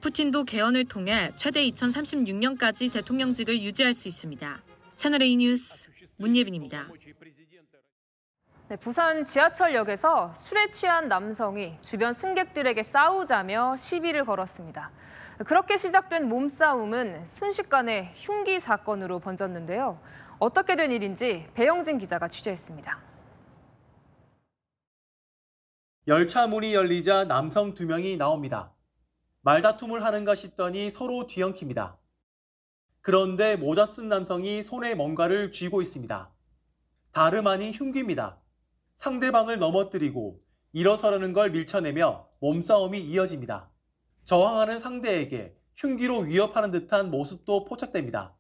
푸틴도 개헌을 통해 최대 2036년까지 대통령직을 유지할 수 있습니다. 채널A 뉴스 문예빈입니다. 네, 부산 지하철역에서 술에 취한 남성이 주변 승객들에게 싸우자며 시비를 걸었습니다. 그렇게 시작된 몸싸움은 순식간에 흉기 사건으로 번졌는데요. 어떻게 된 일인지 배영진 기자가 취재했습니다. 열차 문이 열리자 남성 2명이 나옵니다. 말다툼을 하는가 싶더니 서로 뒤엉킵니다. 그런데 모자 쓴 남성이 손에 뭔가를 쥐고 있습니다. 다름 아닌 흉기입니다. 상대방을 넘어뜨리고 일어서려는 걸 밀쳐내며 몸싸움이 이어집니다. 저항하는 상대에게 흉기로 위협하는 듯한 모습도 포착됩니다.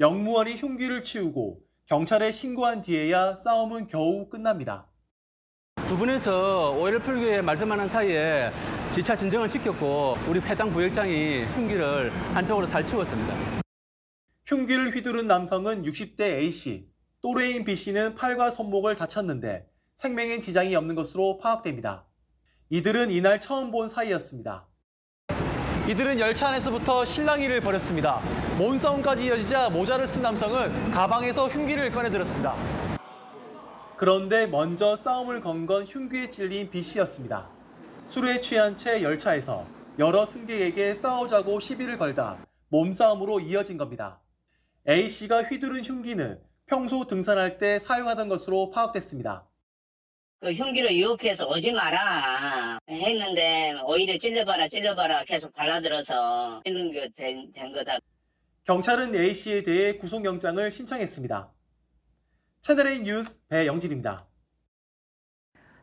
역무원이 흉기를 치우고 경찰에 신고한 뒤에야 싸움은 겨우 끝납니다. 두 분에서 오해를 풀기 위해 말씀하는 사이에 지차 진정을 시켰고 우리 해당 부역장이 흉기를 한쪽으로 살치웠습니다. 흉기를 휘두른 남성은 60대 A씨, 또래인 B씨는 팔과 손목을 다쳤는데 생명에 지장이 없는 것으로 파악됩니다. 이들은 이날 처음 본 사이였습니다. 이들은 열차 안에서부터 실랑이를 벌였습니다. 몸싸움까지 이어지자 모자를 쓴 남성은 가방에서 흉기를 꺼내들었습니다. 그런데 먼저 싸움을 건 건 흉기에 찔린 B씨였습니다. 술에 취한 채 열차에서 여러 승객에게 싸우자고 시비를 걸다 몸싸움으로 이어진 겁니다. A씨가 휘두른 흉기는 평소 등산할 때 사용하던 것으로 파악됐습니다. 그 흉기로 유혹해서 오지 마라 했는데 오히려 찔러봐라 계속 달라들어서 이런 게 된 거다. 경찰은 A씨에 대해 구속영장을 신청했습니다. 채널A 뉴스 배영진입니다.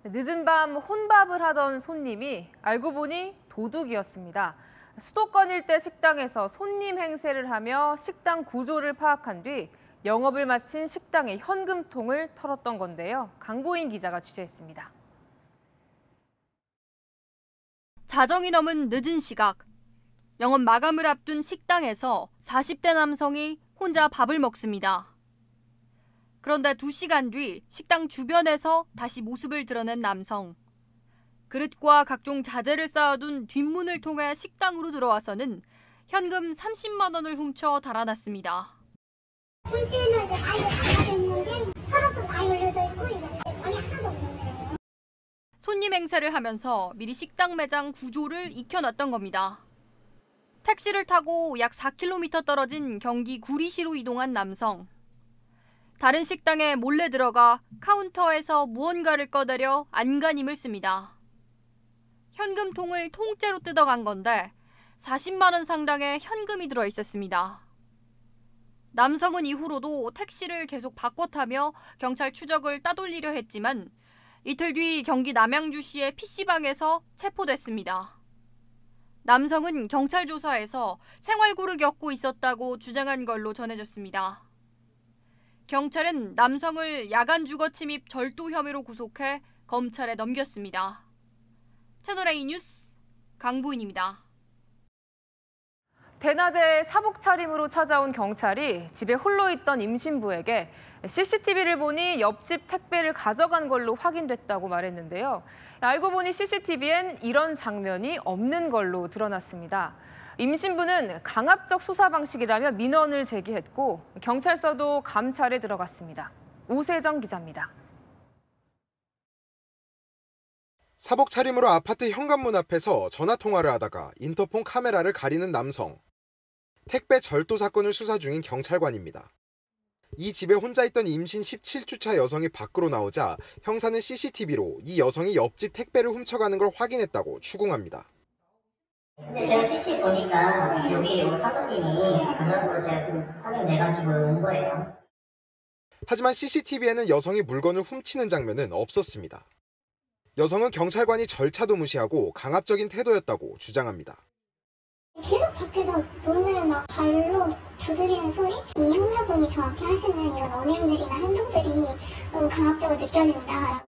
늦은 밤 혼밥을 하던 손님이 알고 보니 도둑이었습니다. 수도권 일대 식당에서 손님 행세를 하며 식당 구조를 파악한 뒤 영업을 마친 식당의 현금통을 털었던 건데요. 강보인 기자가 취재했습니다. 자정이 넘은 늦은 시각, 영업 마감을 앞둔 식당에서 40대 남성이 혼자 밥을 먹습니다. 그런데 2시간 뒤 식당 주변에서 다시 모습을 드러낸 남성. 그릇과 각종 자재를 쌓아둔 뒷문을 통해 식당으로 들어와서는 현금 30만 원을 훔쳐 달아났습니다. 손실은 아예 달라졌는데 서랍도 다 열려져 있고 돈이 하나도 없는데. 손님 행세를 하면서 미리 식당 매장 구조를 익혀놨던 겁니다. 택시를 타고 약 4km 떨어진 경기 구리시로 이동한 남성. 다른 식당에 몰래 들어가 카운터에서 무언가를 꺼내려 안간힘을 씁니다. 현금통을 통째로 뜯어간 건데 40만 원 상당의 현금이 들어 있었습니다. 남성은 이후로도 택시를 계속 바꿔 타며 경찰 추적을 따돌리려 했지만 이틀 뒤 경기 남양주시의 PC방에서 체포됐습니다. 남성은 경찰 조사에서 생활고를 겪고 있었다고 주장한 걸로 전해졌습니다. 경찰은 남성을 야간 주거 침입 절도 혐의로 구속해 검찰에 넘겼습니다. 채널A 뉴스 강보인입니다. 대낮에 사복 차림으로 찾아온 경찰이 집에 홀로 있던 임신부에게 CCTV를 보니 옆집 택배를 가져간 걸로 확인됐다고 말했는데요. 알고 보니 CCTV엔 이런 장면이 없는 걸로 드러났습니다. 임신부는 강압적 수사 방식이라며 민원을 제기했고 경찰서도 감찰에 들어갔습니다. 오세정 기자입니다. 사복 차림으로 아파트 현관문 앞에서 전화통화를 하다가 인터폰 카메라를 가리는 남성. 택배 절도 사건을 수사 중인 경찰관입니다. 이 집에 혼자 있던 임신 17주차 여성이 밖으로 나오자 형사는 CCTV로 이 여성이 옆집 택배를 훔쳐가는 걸 확인했다고 추궁합니다. 근데 제가 CCTV 보니까 여기 사모님이 가져간 걸로 제가 지금 확인돼가지고 온 거예요. 하지만 CCTV에는 여성이 물건을 훔치는 장면은 없었습니다. 여성은 경찰관이 절차도 무시하고 강압적인 태도였다고 주장합니다. 계속 밖에서 문을 막 발로 두드리는 소리? 이 형사분이 저한테 하시는 이런 언행들이나 행동들이 너무 강압적으로 느껴진다.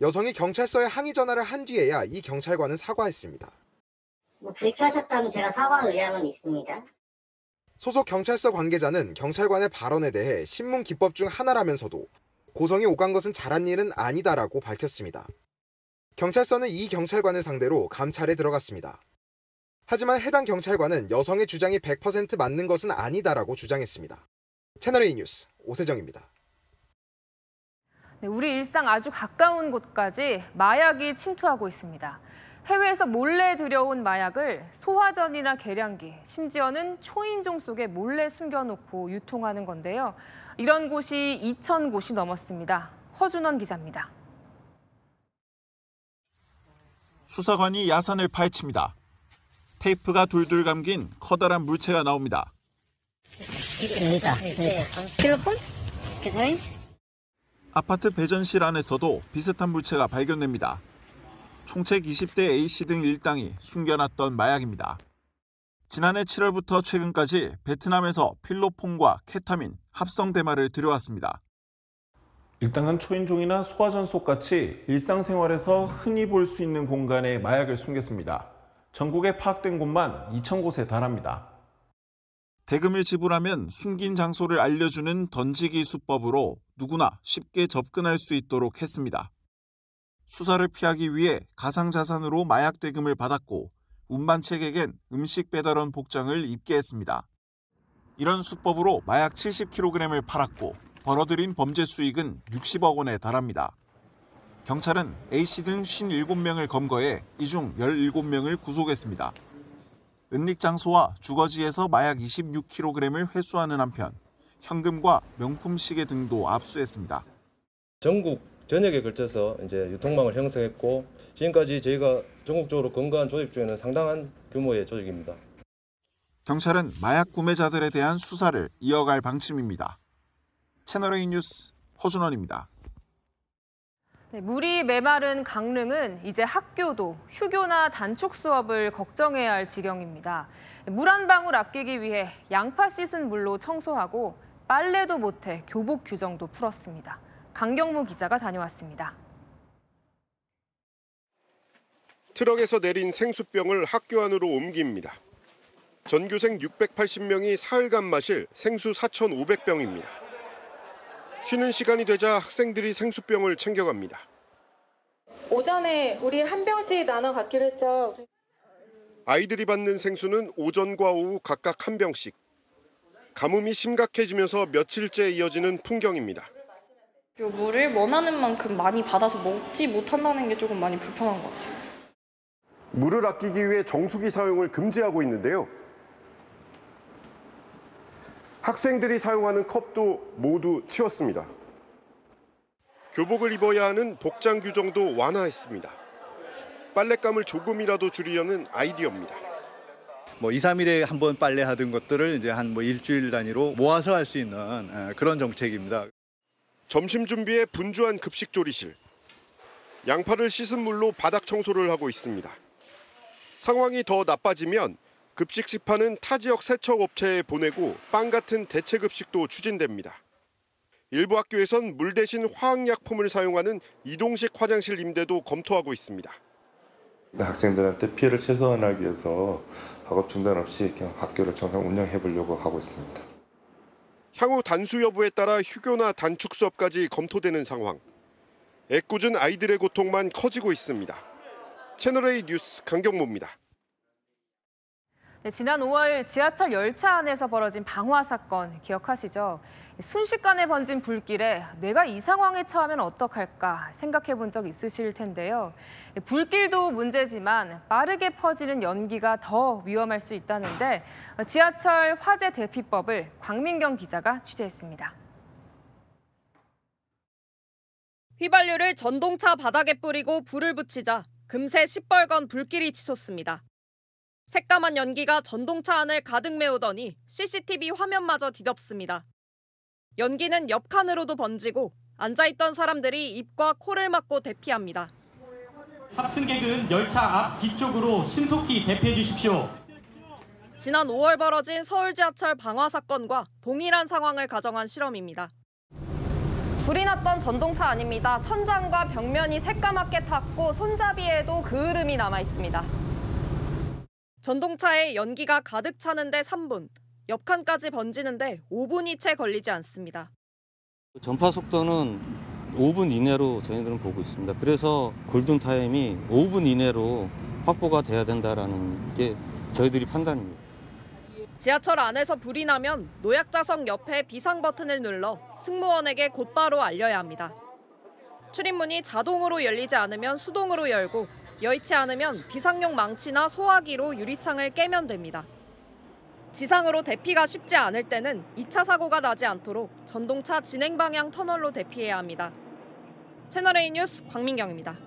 여성이 경찰서에 항의 전화를 한 뒤에야 이 경찰관은 사과했습니다. 불쾌하셨다면 제가 사과할 의향은 있습니다. 소속 경찰서 관계자는 경찰관의 발언에 대해 신문 기법 중 하나라면서도 고성이 오간 것은 잘한 일은 아니다라고 밝혔습니다. 경찰서는 이 경찰관을 상대로 감찰에 들어갔습니다. 하지만 해당 경찰관은 여성의 주장이 100% 맞는 것은 아니다라고 주장했습니다. 채널A 뉴스 오세정입니다. 네, 우리 일상 아주 가까운 곳까지 마약이 침투하고 있습니다. 해외에서 몰래 들여온 마약을 소화전이나 계량기, 심지어는 초인종 속에 몰래 숨겨놓고 유통하는 건데요. 이런 곳이 2,000곳이 넘었습니다. 허준원 기자입니다. 수사관이 야산을 파헤칩니다. 테이프가 둘둘 감긴 커다란 물체가 나옵니다. 필로폰? 아파트 배전실 안에서도 비슷한 물체가 발견됩니다. 총책 20대 A씨 등 일당이 숨겨놨던 마약입니다. 지난해 7월부터 최근까지 베트남에서 필로폰과 케타민, 합성 대마를 들여왔습니다. 일당은 초인종이나 소화전 속같이 일상생활에서 흔히 볼 수 있는 공간에 마약을 숨겼습니다. 전국에 파악된 곳만 2,000곳에 달합니다. 대금을 지불하면 숨긴 장소를 알려주는 던지기 수법으로 누구나 쉽게 접근할 수 있도록 했습니다. 수사를 피하기 위해 가상자산으로 마약 대금을 받았고 운반책에겐 음식 배달원 복장을 입게 했습니다. 이런 수법으로 마약 70kg을 팔았고 벌어들인 범죄 수익은 60억 원에 달합니다. 경찰은 A씨 등 57명을 검거해 이 중 17명을 구속했습니다. 은닉 장소와 주거지에서 마약 26kg을 회수하는 한편 현금과 명품 시계 등도 압수했습니다. 전국 전역에 걸쳐서 이제 유통망을 형성했고 지금까지 저희가 전국적으로 건거한 조직 중에는 상당한 규모의 조직입니다. 경찰은 마약 구매자들에 대한 수사를 이어갈 방침입니다. 채널A 뉴스 허준원입니다. 네, 물이 메마른 강릉은 이제 학교도 휴교나 단축 수업을 걱정해야 할 지경입니다. 물 한 방울 아끼기 위해 양파 씻은 물로 청소하고 빨래도 못해 교복 규정도 풀었습니다. 강경무 기자가 다녀왔습니다. 트럭에서 내린 생수병을 학교 안으로 옮깁니다. 전교생 680명이 사흘간 마실 생수 4,500병입니다. 쉬는 시간이 되자 학생들이 생수병을 챙겨갑니다. 오전에 우리 한 병씩 나눠 갖기로 했죠. 아이들이 받는 생수는 오전과 오후 각각 한 병씩. 가뭄이 심각해지면서 며칠째 이어지는 풍경입니다. 물을 원하는 만큼 많이 받아서 먹지 못한다는 게 조금 많이 불편한 것 같아요. 물을 아끼기 위해 정수기 사용을 금지하고 있는데요. 학생들이 사용하는 컵도 모두 치웠습니다. 교복을 입어야 하는 복장 규정도 완화했습니다. 빨랫감을 조금이라도 줄이려는 아이디어입니다. 뭐 2, 3일에 한 번 빨래하던 것들을 이제 한 뭐 일주일 단위로 모아서 할 수 있는 그런 정책입니다. 점심 준비에 분주한 급식조리실. 양파를 씻은 물로 바닥 청소를 하고 있습니다. 상황이 더 나빠지면 급식 시판은 타 지역 세척업체에 보내고 빵 같은 대체 급식도 추진됩니다. 일부 학교에선 물 대신 화학약품을 사용하는 이동식 화장실 임대도 검토하고 있습니다. 학생들한테 피해를 최소화하기 위해서 학업 중단 없이 그냥 학교를 정상 운영해 보려고 하고 있습니다. 향후 단수 여부에 따라 휴교나 단축 수업까지 검토되는 상황. 애꿎은 아이들의 고통만 커지고 있습니다. 채널A 뉴스 강경모입니다. 네, 지난 5월 지하철 열차 안에서 벌어진 방화 사건 기억하시죠? 순식간에 번진 불길에 내가 이 상황에 처하면 어떡할까 생각해 본 적 있으실 텐데요. 불길도 문제지만 빠르게 퍼지는 연기가 더 위험할 수 있다는데 지하철 화재 대피법을 광민경 기자가 취재했습니다. 휘발유를 전동차 바닥에 뿌리고 불을 붙이자 금세 시뻘건 불길이 치솟습니다. 새까만 연기가 전동차 안을 가득 메우더니 CCTV 화면마저 뒤덮습니다. 연기는 옆 칸으로도 번지고 앉아있던 사람들이 입과 코를 막고 대피합니다. 탑승객은 열차 앞 뒤쪽으로 신속히 대피해 주십시오. 지난 5월 벌어진 서울 지하철 방화 사건과 동일한 상황을 가정한 실험입니다. 불이 났던 전동차 아닙니다. 천장과 벽면이 새까맣게 탔고 손잡이에도 그을음이 남아 있습니다. 전동차에 연기가 가득 차는데 3분, 옆칸까지 번지는데 5분이 채 걸리지 않습니다. 전파 속도는 5분 이내로 저희들은 보고 있습니다. 그래서 골든타임이 5분 이내로 확보가 돼야 된다는 게 저희들이 판단입니다. 지하철 안에서 불이 나면 노약자석 옆에 비상 버튼을 눌러 승무원에게 곧바로 알려야 합니다. 출입문이 자동으로 열리지 않으면 수동으로 열고 여의치 않으면 비상용 망치나 소화기로 유리창을 깨면 됩니다. 지상으로 대피가 쉽지 않을 때는 2차 사고가 나지 않도록 전동차 진행 방향 터널로 대피해야 합니다. 채널A 뉴스 광민경입니다.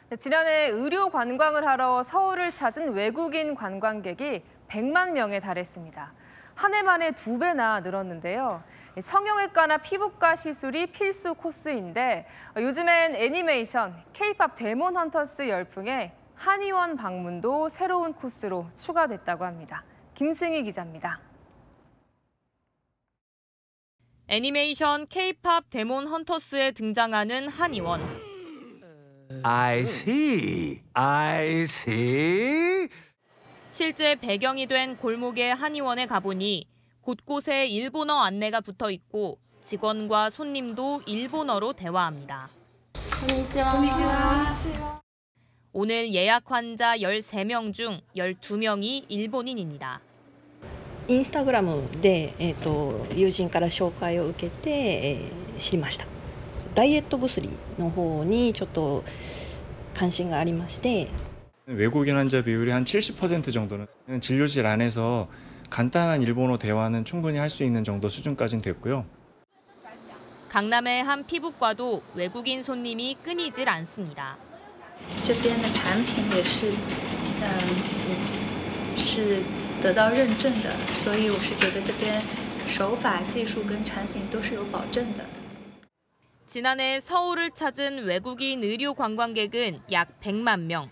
네, 지난해 의료 관광을 하러 서울을 찾은 외국인 관광객이 100만 명에 달했습니다. 한 해 만에 2배나 늘었는데요. 성형외과나 피부과 시술이 필수 코스인데 요즘엔 애니메이션, K-팝 데몬 헌터스 열풍에 한의원 방문도 새로운 코스로 추가됐다고 합니다. 김승희 기자입니다. 애니메이션 K-팝 데몬 헌터스에 등장하는 한의원. I see. 실제 배경이 된 골목의 한의원에 가보니 곳곳에 일본어 안내가 붙어 있고 직원과 손님도 일본어로 대화합니다. 오늘 예약 환자 13명 중 12명이 일본인입니다. インスタグラムで、友人から紹介を受けて、知りました。ダイエット薬の方にちょっと関心がありまして 외국인 환자 비율이 한 70% 정도는 진료실 안에서 간단한 일본어 대화는 충분히 할 수 있는 정도 수준까지는 됐고요. 강남의 한 피부과도 외국인 손님이 끊이질 않습니다. 这边的产品也是是得到认证的，所以我是觉得这边手法、技术跟产品都是有保证的。 지난해 서울을 찾은 외국인 의료 관광객은 약 100만 명.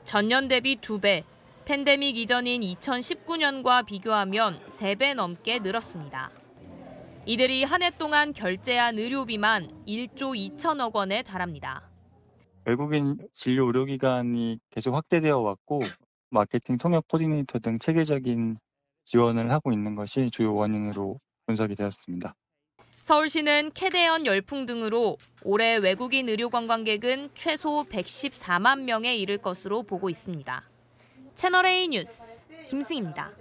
전년 대비 2배, 팬데믹 이전인 2019년과 비교하면 3배 넘게 늘었습니다. 이들이 한 해 동안 결제한 의료비만 1조 2천억 원에 달합니다. 외국인 진료 의료기관이 계속 확대되어 왔고 마케팅 통역 코디네이터 등 체계적인 지원을 하고 있는 것이 주요 원인으로 분석이 되었습니다. 서울시는 캐대언 열풍 등으로 올해 외국인 의료 관광객은 최소 114만 명에 이를 것으로 보고 있습니다. 채널A 뉴스 김승희입니다.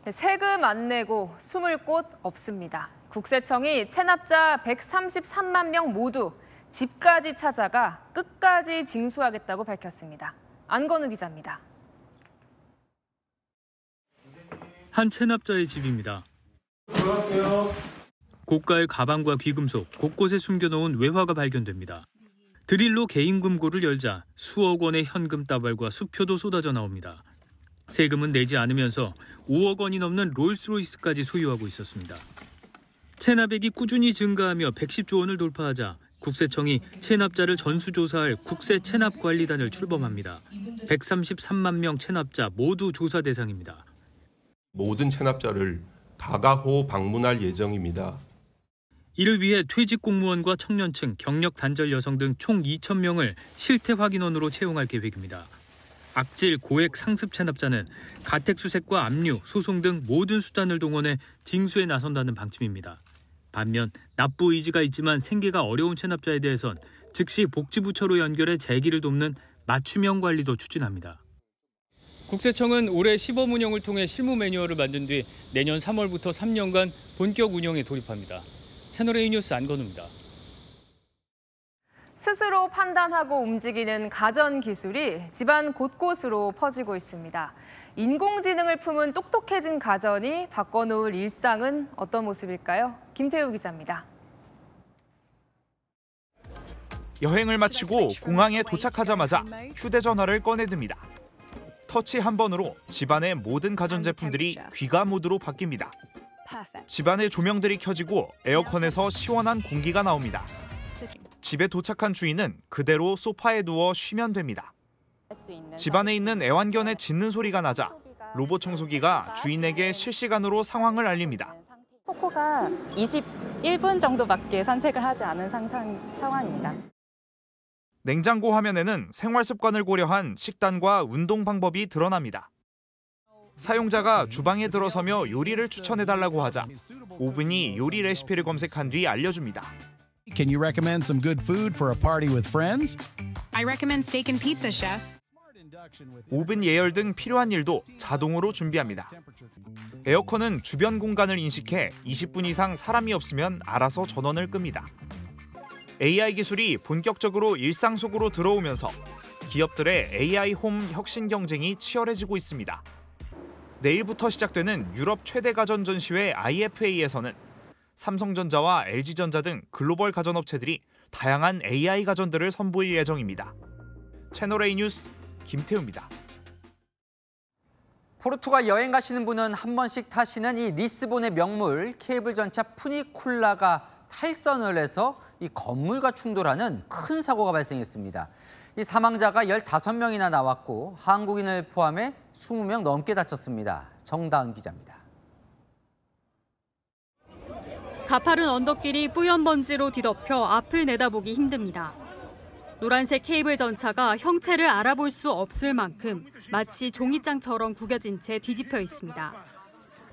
네, 세금 안 내고 숨을 곳 없습니다. 국세청이 체납자 133만 명 모두 집까지 찾아가 끝까지 징수하겠다고 밝혔습니다. 안건우 기자입니다. 한 체납자의 집입니다. 고가의 가방과 귀금속, 곳곳에 숨겨놓은 외화가 발견됩니다. 드릴로 개인 금고를 열자 수억 원의 현금 따발과 수표도 쏟아져 나옵니다. 세금은 내지 않으면서 5억 원이 넘는 롤스로이스까지 소유하고 있었습니다. 체납액이 꾸준히 증가하며 110조 원을 돌파하자 국세청이 체납자를 전수조사할 국세체납관리단을 출범합니다. 133만 명 체납자 모두 조사 대상입니다. 모든 체납자를 가가호 방문할 예정입니다. 이를 위해 퇴직 공무원과 청년층, 경력 단절 여성 등 총 2,000명을 실태 확인원으로 채용할 계획입니다. 악질, 고액 상습 체납자는 가택수색과 압류, 소송 등 모든 수단을 동원해 징수에 나선다는 방침입니다. 반면 납부 의지가 있지만 생계가 어려운 체납자에 대해선 즉시 복지부처로 연결해 재기를 돕는 맞춤형 관리도 추진합니다. 국세청은 올해 시범 운영을 통해 실무 매뉴얼을 만든 뒤 내년 3월부터 3년간 본격 운영에 돌입합니다. 채널A 뉴스 안건우입니다. 스스로 판단하고 움직이는 가전 기술이 집안 곳곳으로 퍼지고 있습니다. 인공지능을 품은 똑똑해진 가전이 바꿔놓을 일상은 어떤 모습일까요? 김태우 기자입니다. 여행을 마치고 공항에 도착하자마자 휴대전화를 꺼내듭니다. 터치 한 번으로 집안의 모든 가전제품들이 귀가 모드로 바뀝니다. 집안의 조명들이 켜지고 에어컨에서 시원한 공기가 나옵니다. 집에 도착한 주인은 그대로 소파에 누워 쉬면 됩니다. 집안에 있는 애완견의 짖는 소리가 나자 로봇 청소기가 주인에게 실시간으로 상황을 알립니다. 코코가 21분 정도밖에 산책을 하지 않은 상황입니다. 냉장고 화면에는 생활 습관을 고려한 식단과 운동 방법이 드러납니다. 사용자가 주방에 들어서며 요리를 추천해달라고 하자 오븐이 요리 레시피를 검색한 뒤 알려줍니다. Can you recommend some good food for a party with friends? I recommend steak and pizza, chef. 오븐 예열 등 필요한 일도 자동으로 준비합니다. 에어컨은 주변 공간을 인식해 20분 이상 사람이 없으면 알아서 전원을 끕니다. AI 기술이 본격적으로 일상 속으로 들어오면서 기업들의 AI 홈 혁신 경쟁이 치열해지고 있습니다. 내일부터 시작되는 유럽 최대 가전 전시회 IFA에서는 삼성전자와 LG전자 등 글로벌 가전업체들이 다양한 AI 가전들을 선보일 예정입니다. 채널A 뉴스 김태우입니다. 포르투갈 여행 가시는 분은 한 번씩 타시는 이 리스본의 명물 케이블 전차 푸니쿨라가 탈선을 해서 이 건물과 충돌하는 큰 사고가 발생했습니다. 이 사망자가 15명이나 나왔고 한국인을 포함해 20명 넘게 다쳤습니다. 정다은 기자입니다. 가파른 언덕길이 뿌연 먼지로 뒤덮여 앞을 내다보기 힘듭니다. 노란색 케이블 전차가 형체를 알아볼 수 없을 만큼 마치 종이장처럼 구겨진 채 뒤집혀 있습니다.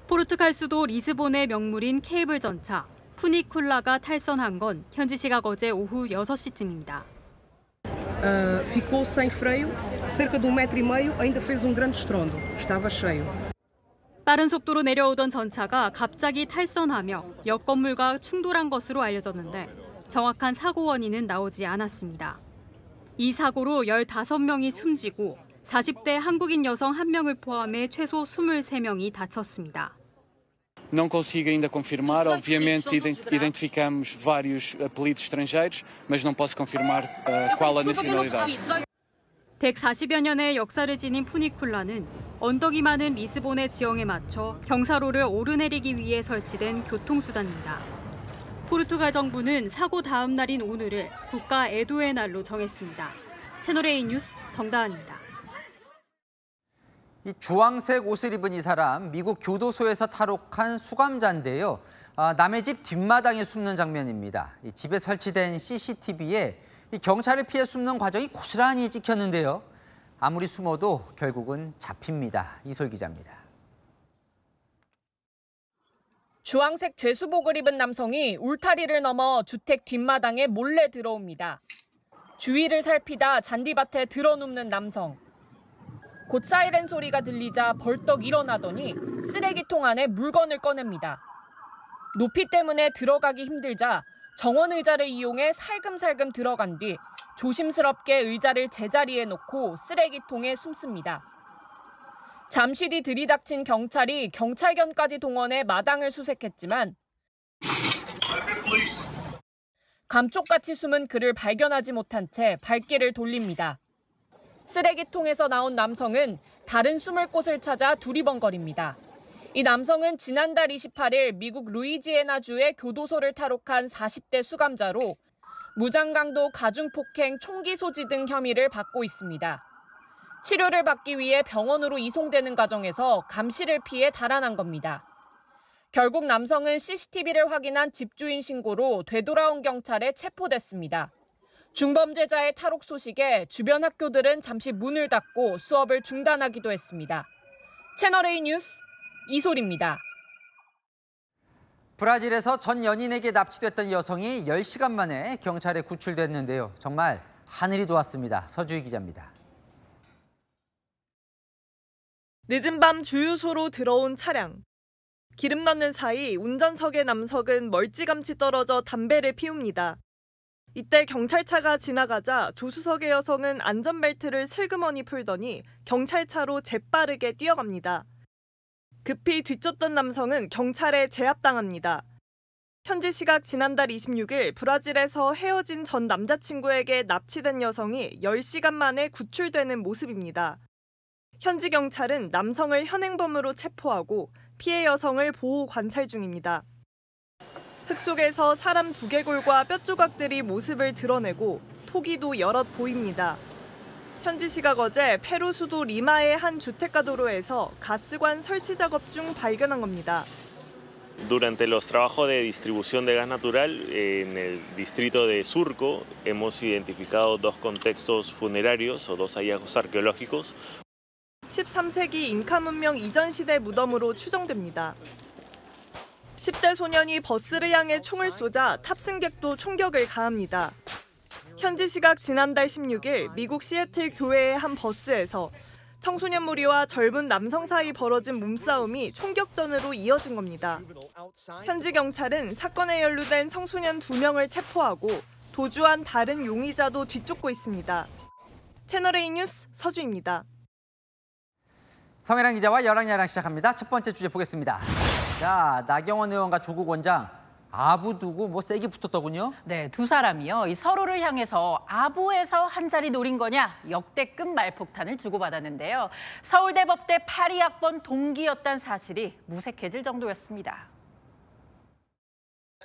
포르투갈 수도 리스본의 명물인 케이블 전차 푸니쿨라가 탈선한 건 현지 시각 어제 오후 6시쯤입니다. Ficou sem freio, cerca de 1,5 metro, ainda fez grande estrondo. Estava cheio. 빠른 속도로 내려오던 전차가 갑자기 탈선하며 옆 건물과 충돌한 것으로 알려졌는데 정확한 사고 원인은 나오지 않았습니다. 이 사고로 15명이 숨지고 40대 한국인 여성 1명을 포함해 최소 23명이 다쳤습니다. Não consigo ainda confirmar, obviamente identificamos vários apelidos estrangeiros, mas não posso confirmar qual a nacionalidade. 140여 년의 역사를 지닌 푸니쿨라는 언덕이 많은 리스본의 지형에 맞춰 경사로를 오르내리기 위해 설치된 교통수단입니다. 포르투갈 정부는 사고 다음 날인 오늘을 국가 애도의 날로 정했습니다. 채널A 뉴스 정다은입니다. 이 주황색 옷을 입은 이 사람, 미국 교도소에서 탈옥한 수감자인데요. 남의 집 뒷마당에 숨는 장면입니다. 이 집에 설치된 CCTV에 이 경찰을 피해 숨는 과정이 고스란히 찍혔는데요. 아무리 숨어도 결국은 잡힙니다. 이솔 기자입니다. 주황색 죄수복을 입은 남성이 울타리를 넘어 주택 뒷마당에 몰래 들어옵니다. 주위를 살피다 잔디밭에 드러눕는 남성. 곧 사이렌 소리가 들리자 벌떡 일어나더니 쓰레기통 안에 물건을 꺼냅니다. 높이 때문에 들어가기 힘들자 정원 의자를 이용해 살금살금 들어간 뒤 조심스럽게 의자를 제자리에 놓고 쓰레기통에 숨습니다. 잠시 뒤 들이닥친 경찰이 경찰견까지 동원해 마당을 수색했지만 감쪽같이 숨은 그를 발견하지 못한 채 발길을 돌립니다. 쓰레기통에서 나온 남성은 다른 숨을 곳을 찾아 두리번거립니다. 이 남성은 지난달 28일 미국 루이지애나주의 교도소를 탈옥한 40대 수감자로 무장강도 가중폭행, 총기 소지 등 혐의를 받고 있습니다. 치료를 받기 위해 병원으로 이송되는 과정에서 감시를 피해 달아난 겁니다. 결국 남성은 CCTV를 확인한 집주인 신고로 되돌아온 경찰에 체포됐습니다. 중범죄자의 탈옥 소식에 주변 학교들은 잠시 문을 닫고 수업을 중단하기도 했습니다. 채널A 뉴스 이소리입니다. 브라질에서 전 연인에게 납치됐던 여성이 10시간 만에 경찰에 구출됐는데요. 정말 하늘이 도왔습니다. 서주희 기자입니다. 늦은 밤 주유소로 들어온 차량. 기름 넣는 사이 운전석의 남성은 멀찌감치 떨어져 담배를 피웁니다. 이때 경찰차가 지나가자 조수석의 여성은 안전벨트를 슬그머니 풀더니 경찰차로 재빠르게 뛰어갑니다. 급히 뒤쫓던 남성은 경찰에 제압당합니다. 현지 시각 지난달 26일 브라질에서 헤어진 전 남자친구에게 납치된 여성이 10시간 만에 구출되는 모습입니다. 현지 경찰은 남성을 현행범으로 체포하고 피해 여성을 보호 관찰 중입니다. 흙 속에서 사람 두개골과 뼈 조각들이 모습을 드러내고 토기도 여럿 보입니다. 현지 시각 어제 페루 수도 리마의 한 주택가 도로에서 가스관 설치 작업 중 발견한 겁니다. Durante los trabajos de distribución de gas natural en el distrito de Surco hemos identificado dos contextos funerarios o dos hallazgos arqueológicos. 13세기 잉카 문명 이전 시대 무덤으로 추정됩니다. 10대 소년이 버스를 향해 총을 쏘자 탑승객도 총격을 가합니다. 현지 시각 지난달 16일 미국 시애틀 교회의 한 버스에서 청소년 무리와 젊은 남성 사이 벌어진 몸싸움이 총격전으로 이어진 겁니다. 현지 경찰은 사건에 연루된 청소년 2명을 체포하고 도주한 다른 용의자도 뒤쫓고 있습니다. 채널A 뉴스 서주입니다. 성혜랑 기자와 여랑야랑 시작합니다. 첫 번째 주제 보겠습니다. 자, 나경원 의원과 조국 원장 아부 두고 세게 붙었더군요. 네, 두 사람이요. 이 서로를 향해서 아부에서 한 자리 노린 거냐 역대급 말폭탄을 주고받았는데요. 서울대법대 82학번 동기였다는 사실이 무색해질 정도였습니다.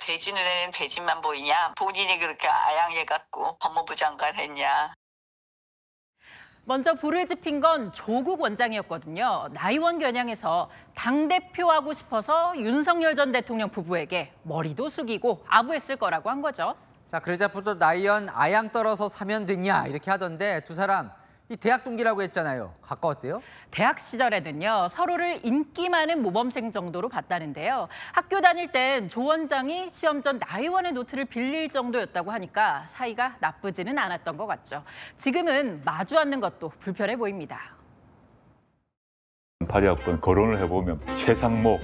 돼지 눈에는 돼지만 보이냐? 본인이 그렇게 아양해갖고 법무부 장관 했냐? 먼저 불을 지핀 건 조국 원장이었거든요. 나이원 겨냥해서 당대표 하고 싶어서 윤석열 전 대통령 부부에게 머리도 숙이고 아부했을 거라고 한 거죠. 자, 그러자부터 나이원 아양 떨어서 사면 됐냐 이렇게 하던데 두 사람 이 대학 동기라고 했잖아요. 가까웠대요? 대학 시절에는요. 서로를 인기 많은 모범생 정도로 봤다는데요. 학교 다닐 땐 조 원장이 시험 전 나이원의 노트를 빌릴 정도였다고 하니까 사이가 나쁘지는 않았던 것 같죠. 지금은 마주 앉는 것도 불편해 보입니다. 82학번 거론을 해보면 최상목,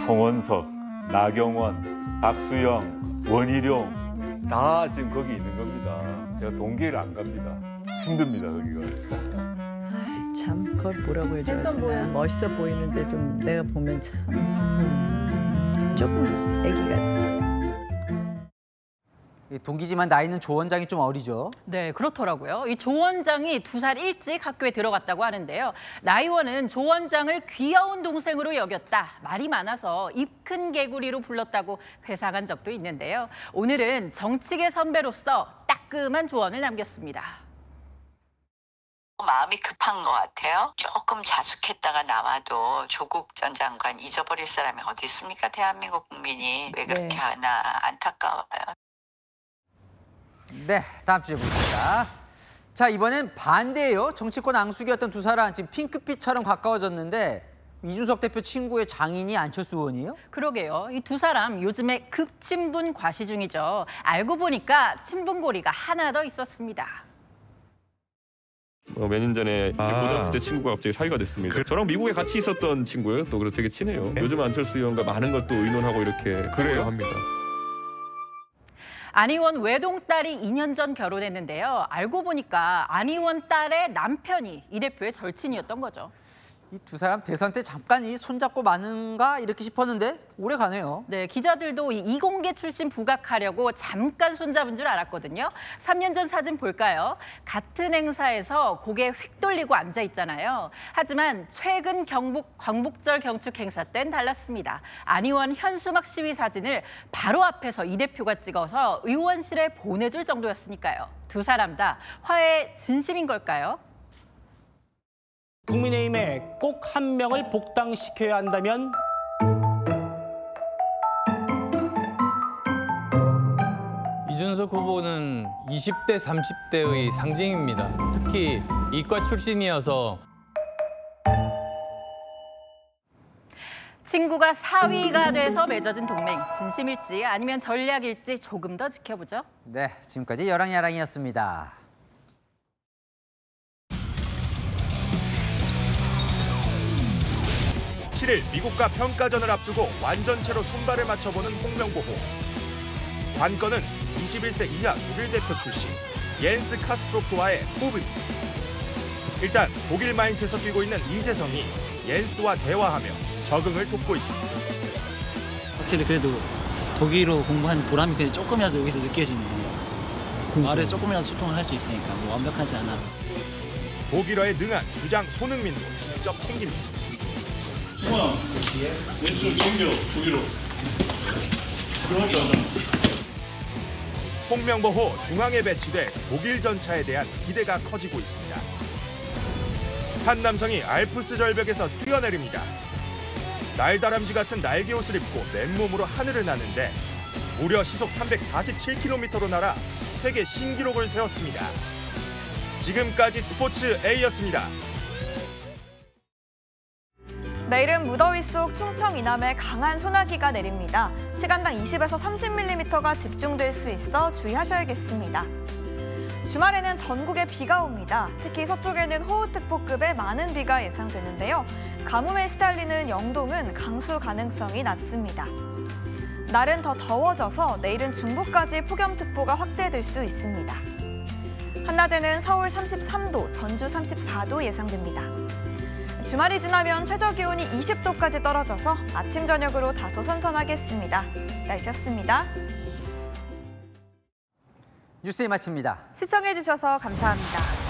송원석, 나경원, 박수영, 원희룡 다 지금 거기 있는 겁니다. 제가 동기를 안 갑니다. 힘듭니다, 거기가. 참, 그걸 뭐라고 해줘야 되나. 멋있어 보이는데 좀 내가 보면 참 조금 애기가. 동기지만 나이는 조 원장이 좀 어리죠? 네, 그렇더라고요. 이 조 원장이 2살 일찍 학교에 들어갔다고 하는데요. 나이원은 조 원장을 귀여운 동생으로 여겼다. 말이 많아서 입 큰 개구리로 불렀다고 회상한 적도 있는데요. 오늘은 정치계 선배로서 따끔한 조언을 남겼습니다. 마음이 급한 것 같아요. 조금 자숙했다가 나와도 조국 전 장관 잊어버릴 사람이 어디 있습니까? 대한민국 국민이 왜 그렇게 하나 안타까워요. 네, 다음 주제 보겠습니다. 자, 이번엔 반대예요. 정치권 앙숙이었던 두 사람 지금 핑크빛처럼 가까워졌는데 이준석 대표 친구의 장인이 안철수 의원이에요? 그러게요. 이 두 사람 요즘에 급친분 과시 중이죠. 알고 보니까 친분고리가 하나 더 있었습니다. 몇 년 전에 고등학교 때 친구가 갑자기 사이가 됐습니다. 저랑 미국에 같이 있었던 친구예요. 또 그래서 되게 친해요. 요즘 안철수 의원과 많은 것도 의논하고 이렇게 그래요 합니다. 안 의원 외동딸이 2년 전 결혼했는데요. 알고 보니까 안 의원 딸의 남편이 이 대표의 절친이었던 거죠. 이 두 사람 대선 때 잠깐 이 손잡고 마는가 이렇게 싶었는데 오래 가네요. 네, 기자들도 이 이공계 출신 부각하려고 잠깐 손잡은 줄 알았거든요. 3년 전 사진 볼까요? 같은 행사에서 고개 휙 돌리고 앉아 있잖아요. 하지만 최근 광복절 경축 행사 땐 달랐습니다. 안 의원 현수막 시위 사진을 바로 앞에서 이 대표가 찍어서 의원실에 보내줄 정도였으니까요. 두 사람 다 화해 진심인 걸까요? 국민의힘에 꼭 한 명을 복당시켜야 한다면 이준석 후보는 20대, 30대의 상징입니다. 특히 이과 출신이어서 친구가 사위가 돼서 맺어진 동맹, 진심일지 아니면 전략일지 조금 더 지켜보죠. 네, 지금까지 여랑야랑이었습니다. 7일 미국과 평가전을 앞두고 완전체로 손발을 맞춰보는 홍명보호. 관건은 21세 이하 독일 대표 출신 옌스 카스트로프와의 호흡입니다. 일단 독일 마인츠에서 뛰고 있는 이재성이 옌스와 대화하며 적응을 돕고 있습니다. 확실히 그래도 독일어 공부한 보람이 그래도 조금이라도 여기서 느껴지네요. 말을 조금이라도 소통을 할 수 있으니까 뭐 완벽하지 않아. 독일어에 능한 주장 손흥민도 직접 챙깁니다. 우와, 왼쪽 챙겨, 독일어. 들어가지 않아. 홍명보호 중앙에 배치돼 독일 전차에 대한 기대가 커지고 있습니다. 한 남성이 알프스 절벽에서 뛰어내립니다. 날다람쥐 같은 날개 옷을 입고 맨몸으로 하늘을 나는데 무려 시속 347km로 날아 세계 신기록을 세웠습니다. 지금까지 스포츠 A였습니다. 내일은 무더위 속 충청 이남에 강한 소나기가 내립니다. 시간당 20에서 30mm가 집중될 수 있어 주의하셔야겠습니다. 주말에는 전국에 비가 옵니다. 특히 서쪽에는 호우특보급의 많은 비가 예상되는데요. 가뭄에 시달리는 영동은 강수 가능성이 낮습니다. 날은 더 더워져서 내일은 중부까지 폭염특보가 확대될 수 있습니다. 한낮에는 서울 33도, 전주 34도 예상됩니다. 주말이 지나면 최저기온이 20도까지 떨어져서 아침, 저녁으로 다소 선선하겠습니다. 날씨였습니다. 뉴스에 마칩니다. 시청해주셔서 감사합니다.